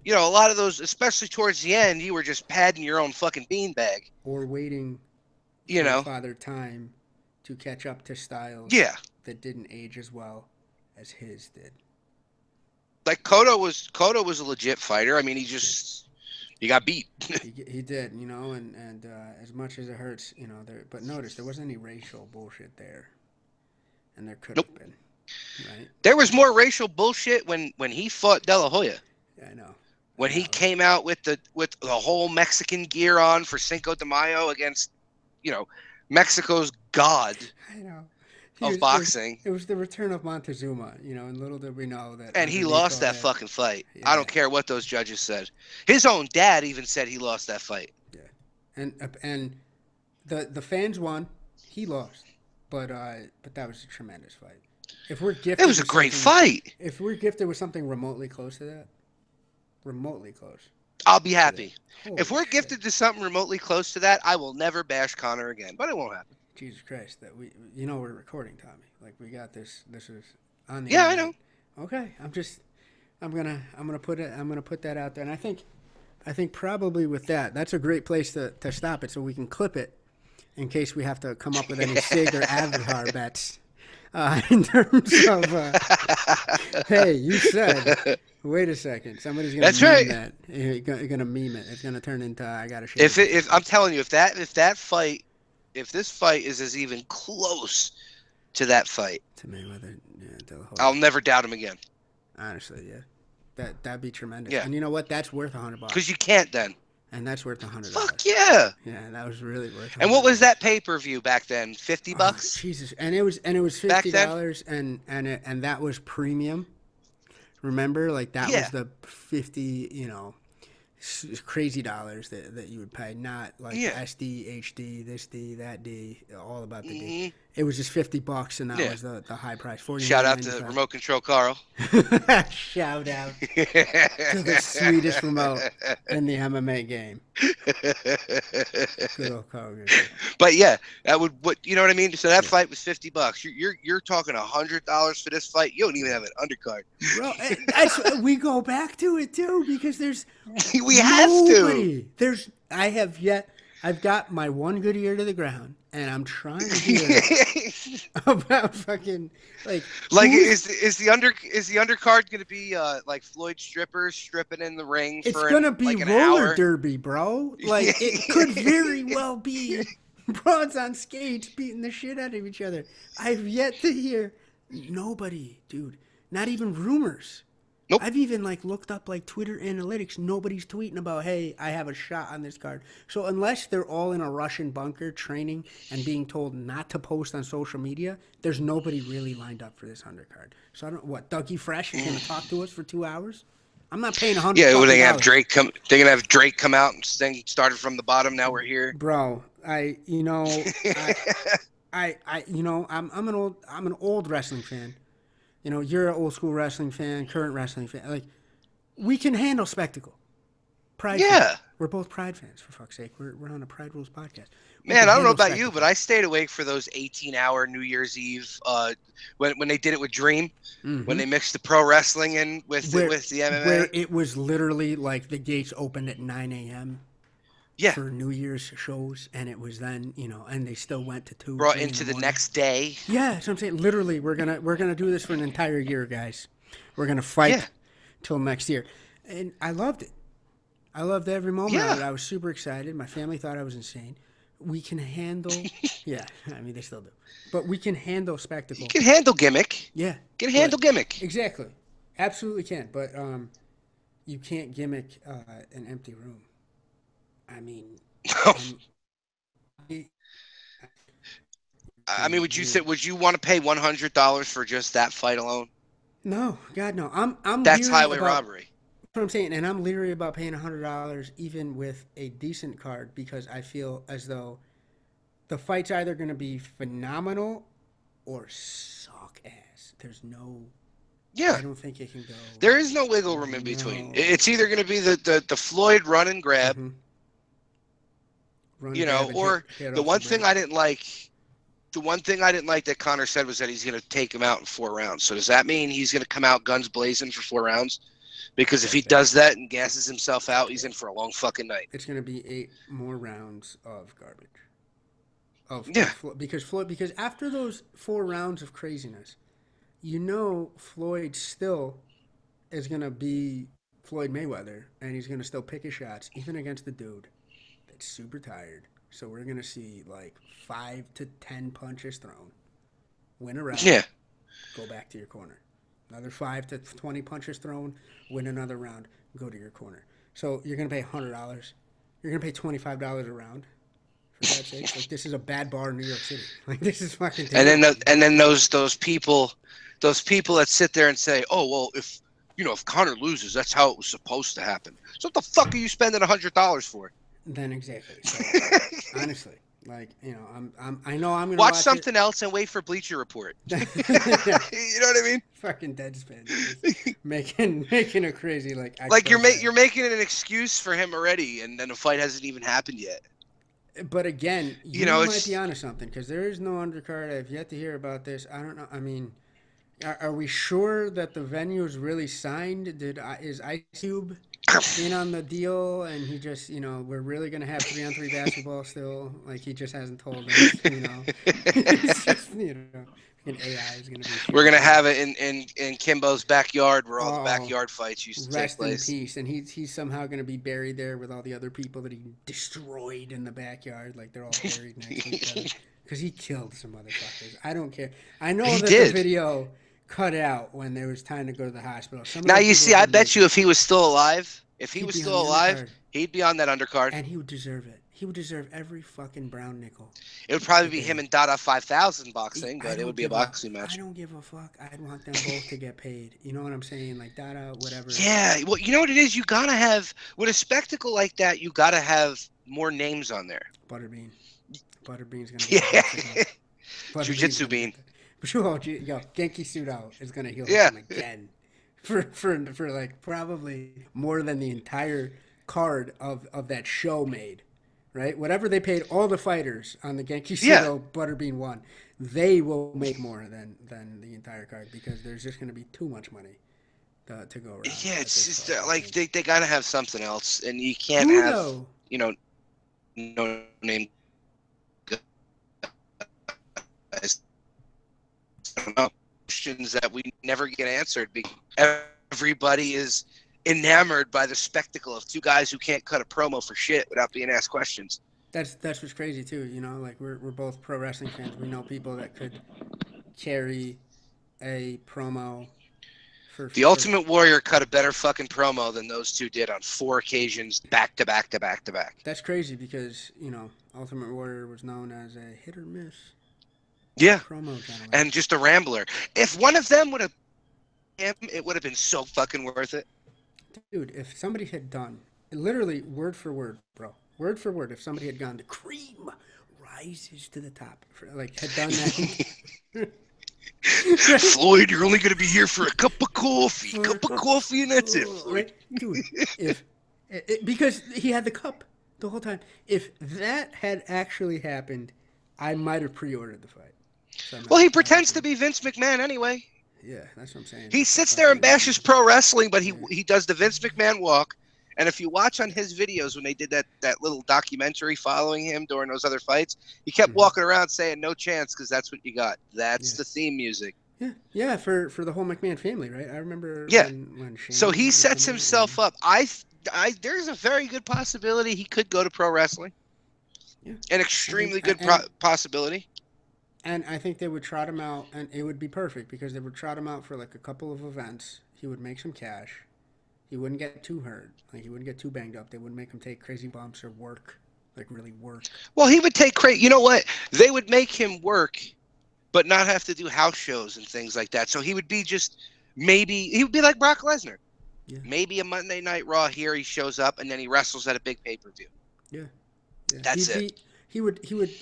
lot of those, especially towards the end, you were just padding your own fucking beanbag. Or waiting for Father Time to catch up to styles that didn't age as well as his did. Like Cotto was a legit fighter. I mean, he got beat. he did, and as much as it hurts, but notice there wasn't any racial bullshit there. And there could have been. Right? There was more racial bullshit when he fought De La Hoya. Yeah, I know. When he came out with the whole Mexican gear on for Cinco de Mayo against, Mexico's god of boxing. It was the return of Montezuma, and little did we know that. And he lost that fucking fight. Yeah. I don't care what those judges said. His own dad even said he lost that fight. Yeah, and the fans won. He lost, but that was a tremendous fight. If we're gifted, it was a great fight. If we're gifted with something remotely close to that. Remotely close. I'll be for that. happy. If Holy we're shit. gifted to something remotely close to that, I will never bash Connor again. But it won't happen. Jesus Christ, that we, you know, we're recording, Tommy. Like we got this. This is on the Yeah, I internet. know. Okay, I'm gonna put it. I'm gonna put that out there. And I think probably with that, that's a great place to stop it, so we can clip it in case we have to come up with any Sig or Avatar bets. In terms of, hey, you said. Wait a second. Somebody's gonna That's meme right. that. You're gonna meme it. It's gonna turn into I gotta shave. If I'm telling you, if this fight is even close to that fight, To Mayweather, yeah, De La I'll Hoya. never doubt him again. Honestly, yeah, that'd be tremendous. Yeah, And you know what? That's worth because $100, you can't then. and that's worth $100. Fuck yeah. Yeah, that was really worth a And what hundred was that dollars. pay-per-view back then? 50 Oh bucks Jesus! And it was back fifty then? dollars, and that was premium. Remember, like that was Yeah. the 50, crazy dollars that you would pay, not like the Yeah. SD, HD, this D, that D, all about the D. Hmm. It was just $50, and that Yeah. was the high price, Shout out to 49.95. Remote Control Carl. Shout out to the sweetest remote in the MMA game. Good old Carl Griffin. But yeah, that would what you know what I mean. So that Yeah. fight was 50 bucks. You're talking $100 for this fight. You don't even have an undercard. Bro, we go back to it too because there's We have to. nobody. I've got my one good ear to the ground, and I'm trying to hear about fucking like Like who's- is the undercard going to be like Floyd strippers stripping in the ring it's for gonna be like an roller hour? derby, bro. Like it could very well be broads on skates beating the shit out of each other. I've yet to hear nobody, dude. Not even rumors. Nope. I've even like looked up like Twitter analytics. Nobody's tweeting about, hey, I have a shot on this card. So unless they're all in a Russian bunker training and being told not to post on social media, there's nobody really lined up for this undercard. So I don't what Dougie Fresh is going to talk to us for 2 hours. I'm not paying $100. Yeah, well, they have Drake come. They're gonna have Drake come out and sing. Started from the bottom. Now we're here. Bro, I'm an old wrestling fan. You know, you're an old school wrestling fan, current wrestling fan. Like, we can handle spectacle. Pride Yeah. fans. We're both Pride fans, for fuck's sake. We're on a Pride Rules podcast. We Man, can I don't know handle about you, spectacle. but I stayed awake for those 18-hour New Year's Eve when they did it with Dream, when they mixed the pro wrestling in with the MMA. Where it was literally like the gates opened at 9 a.m. Yeah, for New Year's shows, and it was then, and they still went to 2. brought 3 in into the morning. next day. Yeah, that's what I'm saying. Literally, we're gonna do this for an entire year, guys. We're gonna fight Yeah. till next year, and I loved it. I loved every moment Yeah. of it. I was super excited. My family thought I was insane. We can handle, yeah. I mean, they still do, but we can handle spectacle. You can handle gimmick. Yeah, You can handle gimmick. exactly, absolutely can. But you can't gimmick an empty room. I mean, I mean, would you want to pay $100 for just that fight alone? no, God, no. I'm That's leery highway about- robbery. That's what I'm saying, and I'm leery about paying $100 even with a decent card because I feel as though the fight's either going to be phenomenal or suck ass. There's no. Yeah. I don't think it can go. There is no wiggle room in between. No. It's either going to be the Floyd run and grab, Mhm. Run, you grab, know, and or hit the off one the thing break. I didn't like. The one thing I didn't like that Connor said was that he's going to take him out in 4 rounds. So does that mean he's going to come out guns blazing for 4 rounds? Because if he does that and gasses himself out, he's in for a long fucking night. It's going to be 8 more rounds of garbage. Yeah. Because after those 4 rounds of craziness, Floyd still is going to be Floyd Mayweather, and he's going to still pick his shots, even against the dude that's super tired. So we're going to see like 5 to 10 punches thrown, win a round, Yeah. go back to your corner. Another 5 to 20 punches thrown, win another round, go to your corner. So you're going to pay $100. You're going to pay $25 a round. For God's sake, like this is a bad bar in New York City. Like this is fucking. And then those people that sit there and say, "Oh well, if Connor loses, that's how it was supposed to happen." So what the fuck are you spending $100 for? Then exactly. So, honestly, Like, I know I'm gonna Watch watch it. something else and wait for Bleacher Report. Yeah, You know what I mean? fucking Deadspin just making a crazy like Like expose. you're making an excuse for him already, and then the fight hasn't even happened yet. But again, You you know, might be it's onto something because there is no undercard. I've yet to hear about this. I don't know. I mean, are we sure that the venue is really signed? Is Ice Cube in on the deal, and he just, we're really gonna have 3-on-3 basketball still? Like he just hasn't told us. It's just, an AI is gonna be we're shooting gonna through. have it in Kimbo's backyard, where all the Oh, backyard fights used to take rest in place. peace. And he's somehow gonna be buried there with all the other people that he destroyed in the backyard. Like they're all buried next to each other because he killed some motherfuckers. I don't care. I know He that the did. video cut out when there was time to go to the hospital. Some of Now those you people see, I didn't bet make you it. if he He'd was be on still the alive, undercard, he'd be on that undercard. and he would deserve it. He would deserve every fucking brown nickel It would probably that be they him had. and Dada 5000 boxing, I but it don't would be a give a boxing I match. don't give a fuck. I'd want them both to get paid. You know what I'm saying? Like Dada, whatever. Yeah, well, you know what it is? You gotta have with a spectacle like that. You gotta have more names on there. Butterbean. Butterbean's gonna get the Yeah, bicycle. Butterbean's Jiu-Jitsu gonna bean. get the. Genki Sudo is gonna heal Yeah, him again, for like probably more than the entire card of that show made, right? Whatever they paid all the fighters on the Genki yeah, Sudo Butterbean one, they will make more than the entire card because there's just gonna be too much money to go around yeah. at It's this just point. I like think. they gotta have something else, and you can't Who have though? you know no name guys. I don't know, questions that we never get answered because everybody is enamored by the spectacle of two guys who can't cut a promo for shit without being asked questions. That's what's crazy too. Like we're both pro wrestling fans. We know people that could carry a promo The for. Ultimate Warrior cut a better fucking promo than those two did on 4 occasions, back to back to back to back. That's crazy because Ultimate Warrior was known as a hit or miss Yeah, promo gentleman. and just a rambler. If one of them would have him, it would have been so fucking worth it. Dude, if somebody had done literally word for word, bro, word for word, if somebody had gone, the cream rises to the top, like had done that. Right? Floyd, you're only gonna be here for a cup of coffee, For a cup of cup, coffee, and that's it, Floyd. right, dude? If because he had the cup the whole time. If that had actually happened, I might have pre-ordered the fight. Well, Somehow, he I don't pretends to think. be Vince McMahon anyway. Yeah, that's what I'm saying. He It's a sits there and fucking bashes pro wrestling, but yeah. he does the Vince McMahon walk. And if you watch on his videos when they did that little documentary following him during those other fights, he kept Mm-hmm. walking around saying no chance because that's what you got. That's Yeah. the theme music. Yeah, for the whole McMahon family, right? I remember Yeah. when So he Shane would sets come in himself and up. There's a very good possibility he could go to pro wrestling. yeah, An I think extremely good and possibility. I think they would trot him out, and it would be perfect because they would trot him out for like a couple of events. He would make some cash. He wouldn't get too hurt, like he wouldn't get too banged up. They wouldn't make him take crazy bumps or work, like really work. Well, he would take credit. You know what? They would make him work, but not have to do house shows and things like that. So he would be just maybe he would be like Brock Lesnar. Yeah, Maybe a Monday Night Raw here he shows up and then he wrestles at a big pay-per-view. yeah, yeah. That's He'd it. be he would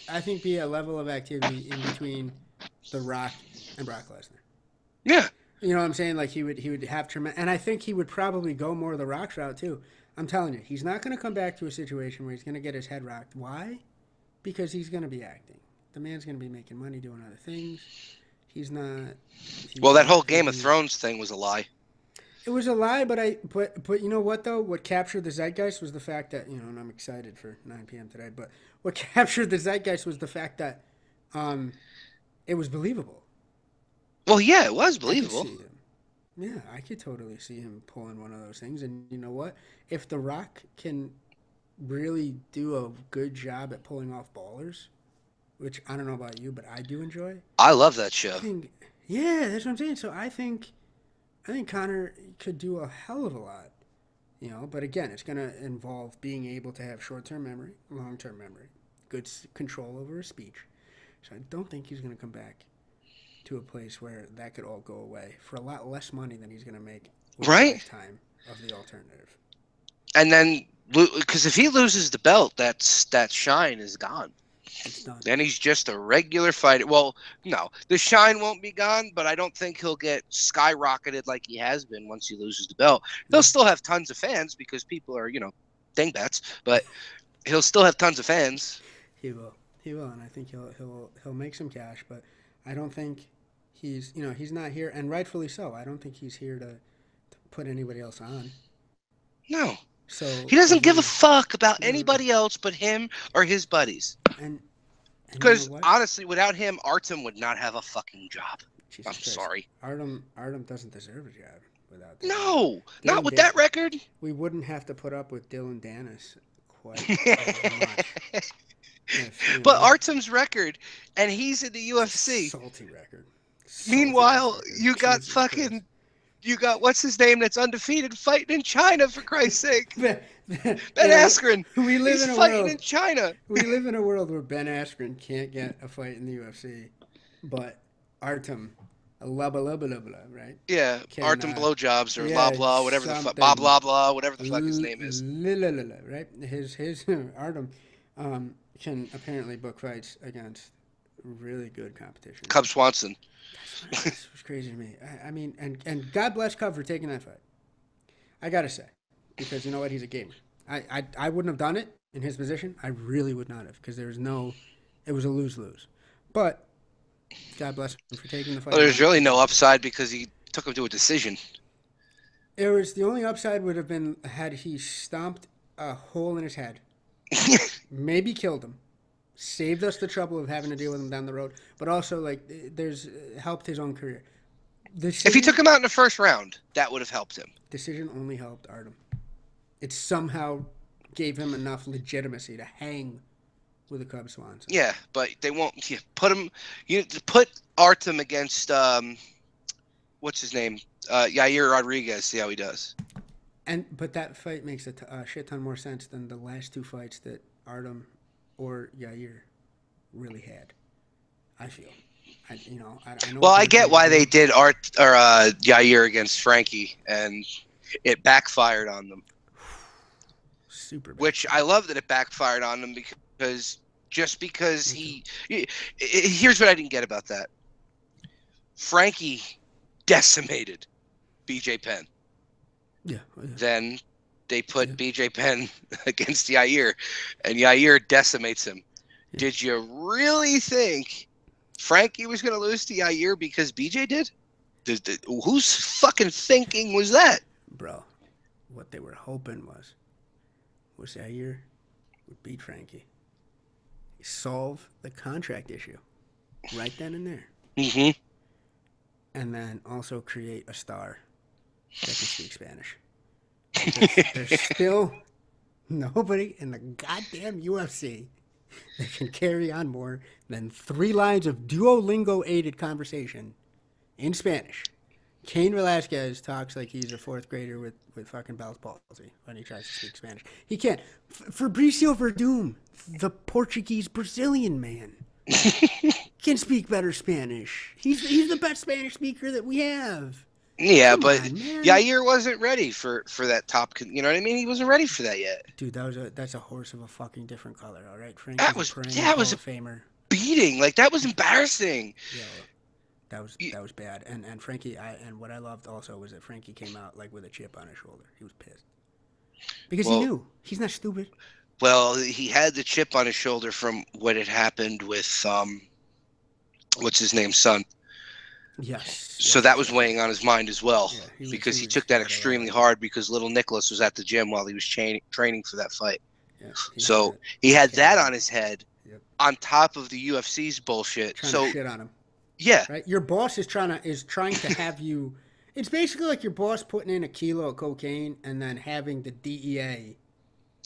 I think be a level of activity in between The Rock and Brock Lesnar. Yeah. You know what I'm saying? Like he would have tremendous, and I think he would probably go more the Rock's route too. I'm telling you, he's not going to come back to a situation where he's going to get his head rocked. Why? Because he's going to be acting. The man's going to be making money doing other things. He's not. Well, He's that not whole going to Game of be. Thrones thing was a lie. It was a lie, but you know what though? What captured the zeitgeist was the fact that and I'm excited for 9 p.m. today. But what captured the zeitgeist was the fact that it was believable. Well, yeah, it was I could believable. see him. Yeah, I could totally see him pulling one of those things. And you know what? If The Rock can really do a good job at pulling off ballers, which I don't know about you, but I do enjoy. I love that I show. think, yeah, that's what I'm saying. So I think Connor could do a hell of a lot. But again, it's going to involve being able to have short-term memory, long-term memory, good control over his speech. So I don't think he's going to come back to a place where that could all go away for a lot less money than he's going to make with a Right? lifetime of the alternative. And then because if he loses the belt, that shine is gone. It's done. Then he's just a regular fighter. Well, no, the shine won't be gone, but I don't think he'll get skyrocketed like he has been once he loses the belt. He'll still have tons of fans because people are, dingbats, but he'll still have tons of fans. He will. He will, and I think he'll make some cash. But I don't think he's not here, and rightfully so. I don't think he's here to put anybody else on. No. So he doesn't give a fuck about no. anybody else but him or his buddies. And because honestly, without him, Artem would not have a fucking job. Jesus I'm Christ. sorry. Artem doesn't deserve a job without that. No, not with that record. We wouldn't have to put up with Dylan Dennis quite as much. But Artem's record, and he's in the UFC. Salty record. Meanwhile, you got fucking. You got what's his name that's undefeated fighting in China, for Christ's sake. Ben Askren. He's fighting in China. We live in a world where Ben Askren can't get a fight in the UFC, but Artem, right? Yeah, Artem blowjobs or blah blah, whatever the fuck, blah blah blah, whatever the fuck his name is. Right? His Artem can apparently book fights against really good competition. Cub Swanson. This was crazy to me. I mean, and God bless Cub for taking that fight. I gotta say, because you know what, he's a gamer. I wouldn't have done it in his position. I really would not have, because it was a lose-lose. But God bless him for taking the fight. Well, there's really no upside because he took him to a decision. The only upside would have been had he stomped a hole in his head, maybe killed him. Saved us the trouble of having to deal with him down the road, but also there's helped his own career. If he took him out in the first round, that would have helped him. Decision only helped Artem. It somehow gave him enough legitimacy to hang with a Cub Swanson. Yeah, but they won't put him. You put Artem against what's his name, Yair Rodriguez. See how he does. But that fight makes a shit ton more sense than the last two fights that Artem or Yair really had. I feel. I know. Well, I get why they did Yair against Frankie, and it backfired on them. Super. Which I love that it backfired on them because here's what I didn't get about that. Frankie decimated BJ Penn. Yeah. Then they put BJ Penn against Yair, and Yair decimates him. Yeah. Did you really think Frankie was going to lose to Yair because BJ did? Whose fucking thinking was that? Bro, what they were hoping was Yair would beat Frankie. Solve the contract issue right then and there. Mm-hmm. And then also create a star that can speak Spanish. There's still nobody in the goddamn UFC that can carry on more than 3 lines of Duolingo-aided conversation in Spanish. Cain Velasquez talks like he's a 4th grader with fucking Bell's palsy when he tries to speak Spanish. He can't. Fabricio Verdum, the Portuguese-Brazilian man, can speak better Spanish. He's the best Spanish speaker that we have. Yeah, but Yair wasn't ready for that top. You know what I mean? He wasn't ready for that yet. Dude, that's a horse of a fucking different color. All right, Frank. That was a famer. Beating. Like that was embarrassing. Yeah, that was bad. And Frankie, and what I loved also was that Frankie came out like with a chip on his shoulder. He was pissed because he knew he's not stupid. Well, he had the chip on his shoulder from what had happened with what's his name's son. Yes. So that was weighing on his mind as well, because he took that extremely hard because little Nicholas was at the gym while he was training for that fight. Yeah, so he had that on his head, on top of the UFC's bullshit. Trying to shit on him. Yeah. Right. Your boss is trying to have you. It's basically like your boss putting in a kilo of cocaine and then having the DEA.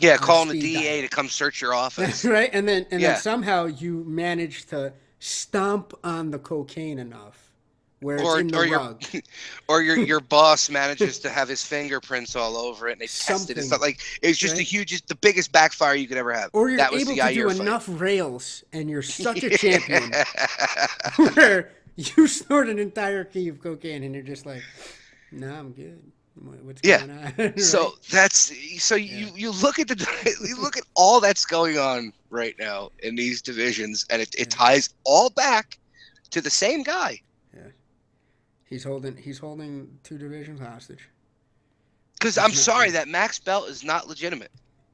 Yeah, calling the DEA to come search your office. Right, and then somehow you manage to stomp on the cocaine enough. Where it's in the rug. Your boss manages to have his fingerprints all over it, and they tested it. It's not like it's just the biggest backfire you could ever have. Or you're able to do enough rails, and you're such a champion, where you snort an entire key of cocaine, and you're just like, "Nah, I'm good." What's Yeah. going on, So right? Yeah, you look at you look at all that's going on right now in these divisions, and it yeah, ties all back to the same guy. yeah. He's holding two divisions hostage. Because It's I'm not, sorry, yeah. that max belt is not legitimate.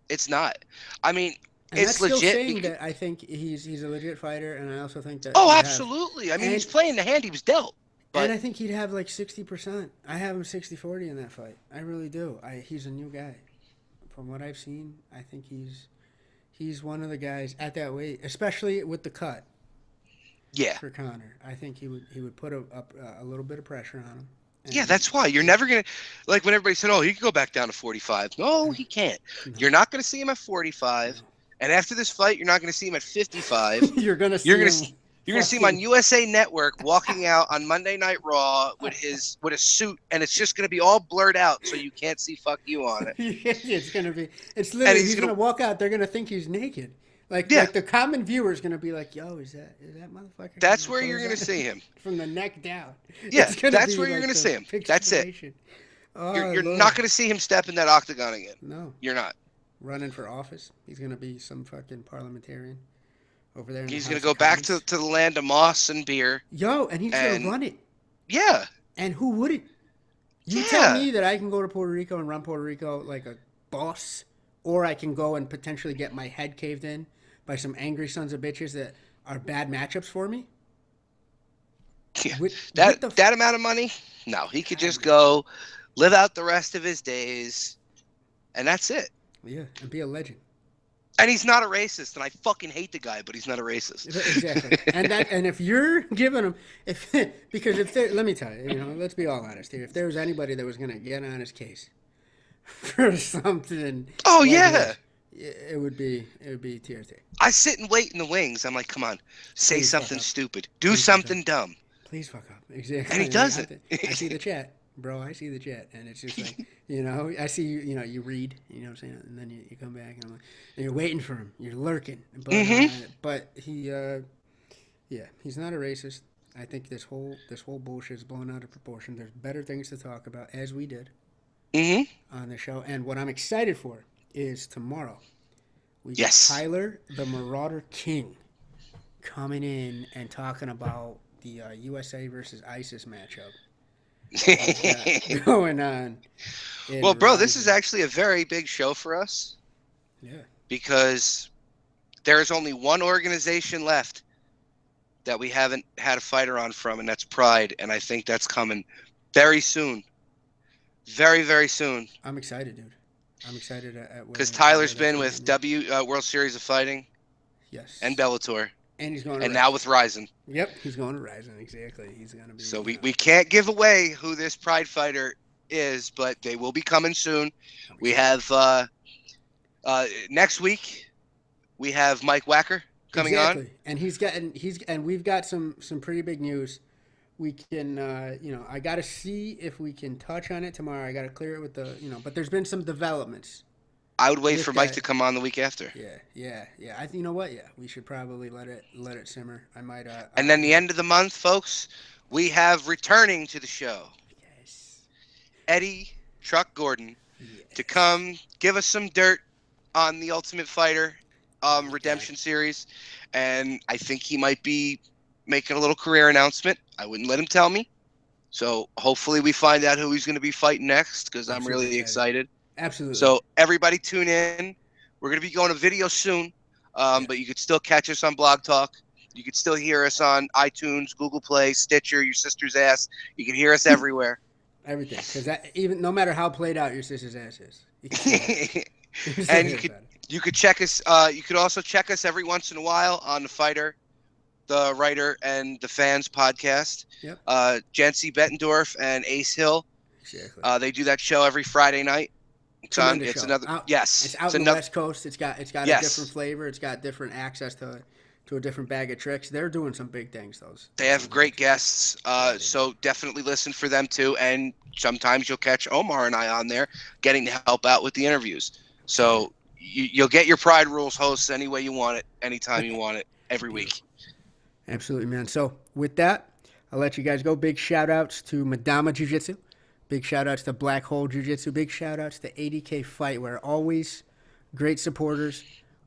It's not. I mean, And that's it's still legit. saying that I think he's a legit fighter, and I also think that Oh, he'd have, absolutely. I mean, and he's playing the hand he was dealt. and But I think he'd have like 60%. I have him 60-40 in that fight. I really do. He's a new guy. From what I've seen, I think he's one of the guys at that weight, especially with the cut yeah, for Connor. I think he would put a little bit of pressure on him. yeah, And that's why you're yeah, never gonna like when everybody said, "Oh, he could go back down to 45." No, he can't. no, You're not gonna see him at 45, no. and after this fight, you're not gonna see him at 55. You're gonna You're see gonna him see, you're gonna see him on fucking. USA Network walking out on Monday Night Raw with a suit, and it's just gonna be all blurred out, so you can't see "fuck you" on it. It's gonna be. It's And literally he's he's gonna, gonna walk out. They're gonna think he's naked. Like yeah, like the common viewer is gonna be like, "Yo, is that motherfucker got that's no where you're clothes gonna on?" see him. From the neck down. Yeah, It's gonna that's be where you're like gonna the see him. That's it. pixelation. Oh You're not Lord, gonna see him step in that octagon again. no. You're not. Running for office. He's gonna be some fucking parliamentarian over there in the He's gonna House of go back Commons. to the land of moss and beer. Yo, and he's gonna And run it. yeah, And who wouldn't? You tell yeah, me that I can go to Puerto Rico and run Puerto Rico like a boss, or I can go and potentially get my head caved in by some angry sons of bitches that are bad matchups for me. yeah. With the That amount of money, no, he could God, just go live out the rest of his days, and that's it. yeah, and be a legend. And he's not a racist, and I fucking hate the guy, but he's not a racist. Exactly, and if you're giving him, if because if there, let me tell you, let's be all honest here. If there was anybody that was gonna get on his case for something Oh like yeah, this, it would be TRT. I sit and wait in the wings. I'm like, come on, say Please fuck something up. stupid, do Please fuck up. something dumb, Please fuck up. Exactly. and he doesn't. I see the chat, bro. I see the chat, and it's just like I see you. You read. You know what I'm saying, and then you come back, and I'm like, and you're waiting for him. You're lurking, but he, yeah, he's not a racist. I think this whole bullshit is blown out of proportion. There's better things to talk about, as we did hmm on the show, and what I'm excited for is tomorrow. We got Yes. Tyler the Marauder King coming in and talking about the USA versus ISIS matchup going on in Well, bro, this is Rising. actually a very big show for us Yeah, because there is only one organization left that we haven't had a fighter on from, and that's Pride. And I think that's coming very soon. Very, very soon. I'm excited, dude. I'm excited at Because where Tyler's that's been going with to end. World Series of Fighting and Yes, Bellator, and he's going to and now Rising. with Ryzen. Yep, he's going to Rising. Exactly. He's going to be. So we can't give away who this Pride fighter is, but they will be coming soon. We have next week. We have Mike Wacker coming on. Exactly, and we've got some pretty big news. We can, I got to see if we can touch on it tomorrow. I got to clear it with but there's been some developments I would wait with for Mike that. to come on the week after. Yeah. You know what? Yeah, we should probably let it simmer. I might. And then the end of the month, folks, we have returning to the show Yes. Eddie Truck Gordon Yes. to come give us some dirt on the Ultimate Fighter Oh my redemption God. series, and I think he might be making a little career announcement. I wouldn't let him tell me. So hopefully we find out who he's going to be fighting next because I'm I'm super really excited. Absolutely. So everybody tune in. We're going to be going to video soon, Yeah. but you could still catch us on Blog Talk. You could still hear us on iTunes, Google Play, Stitcher, your sister's ass. You can hear us everywhere. Everything, because that even no matter how played out your sister's ass is, you can still hear it. You can still And hear about it. you could check us. You could also check us every once in a while on the Fighter, the Writer, and the Fans podcast. Yep. Jency Bettendorf and Ace Hill. Exactly. They do that show every Friday night. Tremendous It's show. another yes. It's out in the West Coast. It's got a Yes. different flavor. It's got different access to a different bag of tricks. They're doing some big things. They have great guests, so definitely listen for them too. And sometimes you'll catch Omar and I on there, getting to help out with the interviews. So you'll get your Pride Rules hosts any way you want it, anytime you want it, every week. Absolutely, man. So with that, I'll let you guys go. Big shout outs to Madama Jiu Jitsu, Big shout outs to Black Hole Jiu Jitsu. Big shout outs to 80K Fight. We're always great supporters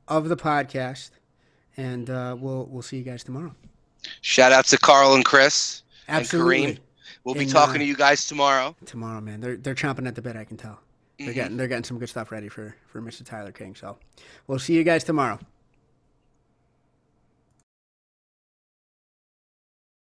of the podcast. And we'll see you guys tomorrow. Shout out to Carl and Chris Absolutely. and Kareem. We'll be talking to you guys tomorrow. Tomorrow, man. They're chomping at the bit, I can tell. They're Mm-hmm. getting some good stuff ready for Mr. Tyler King. So we'll see you guys tomorrow.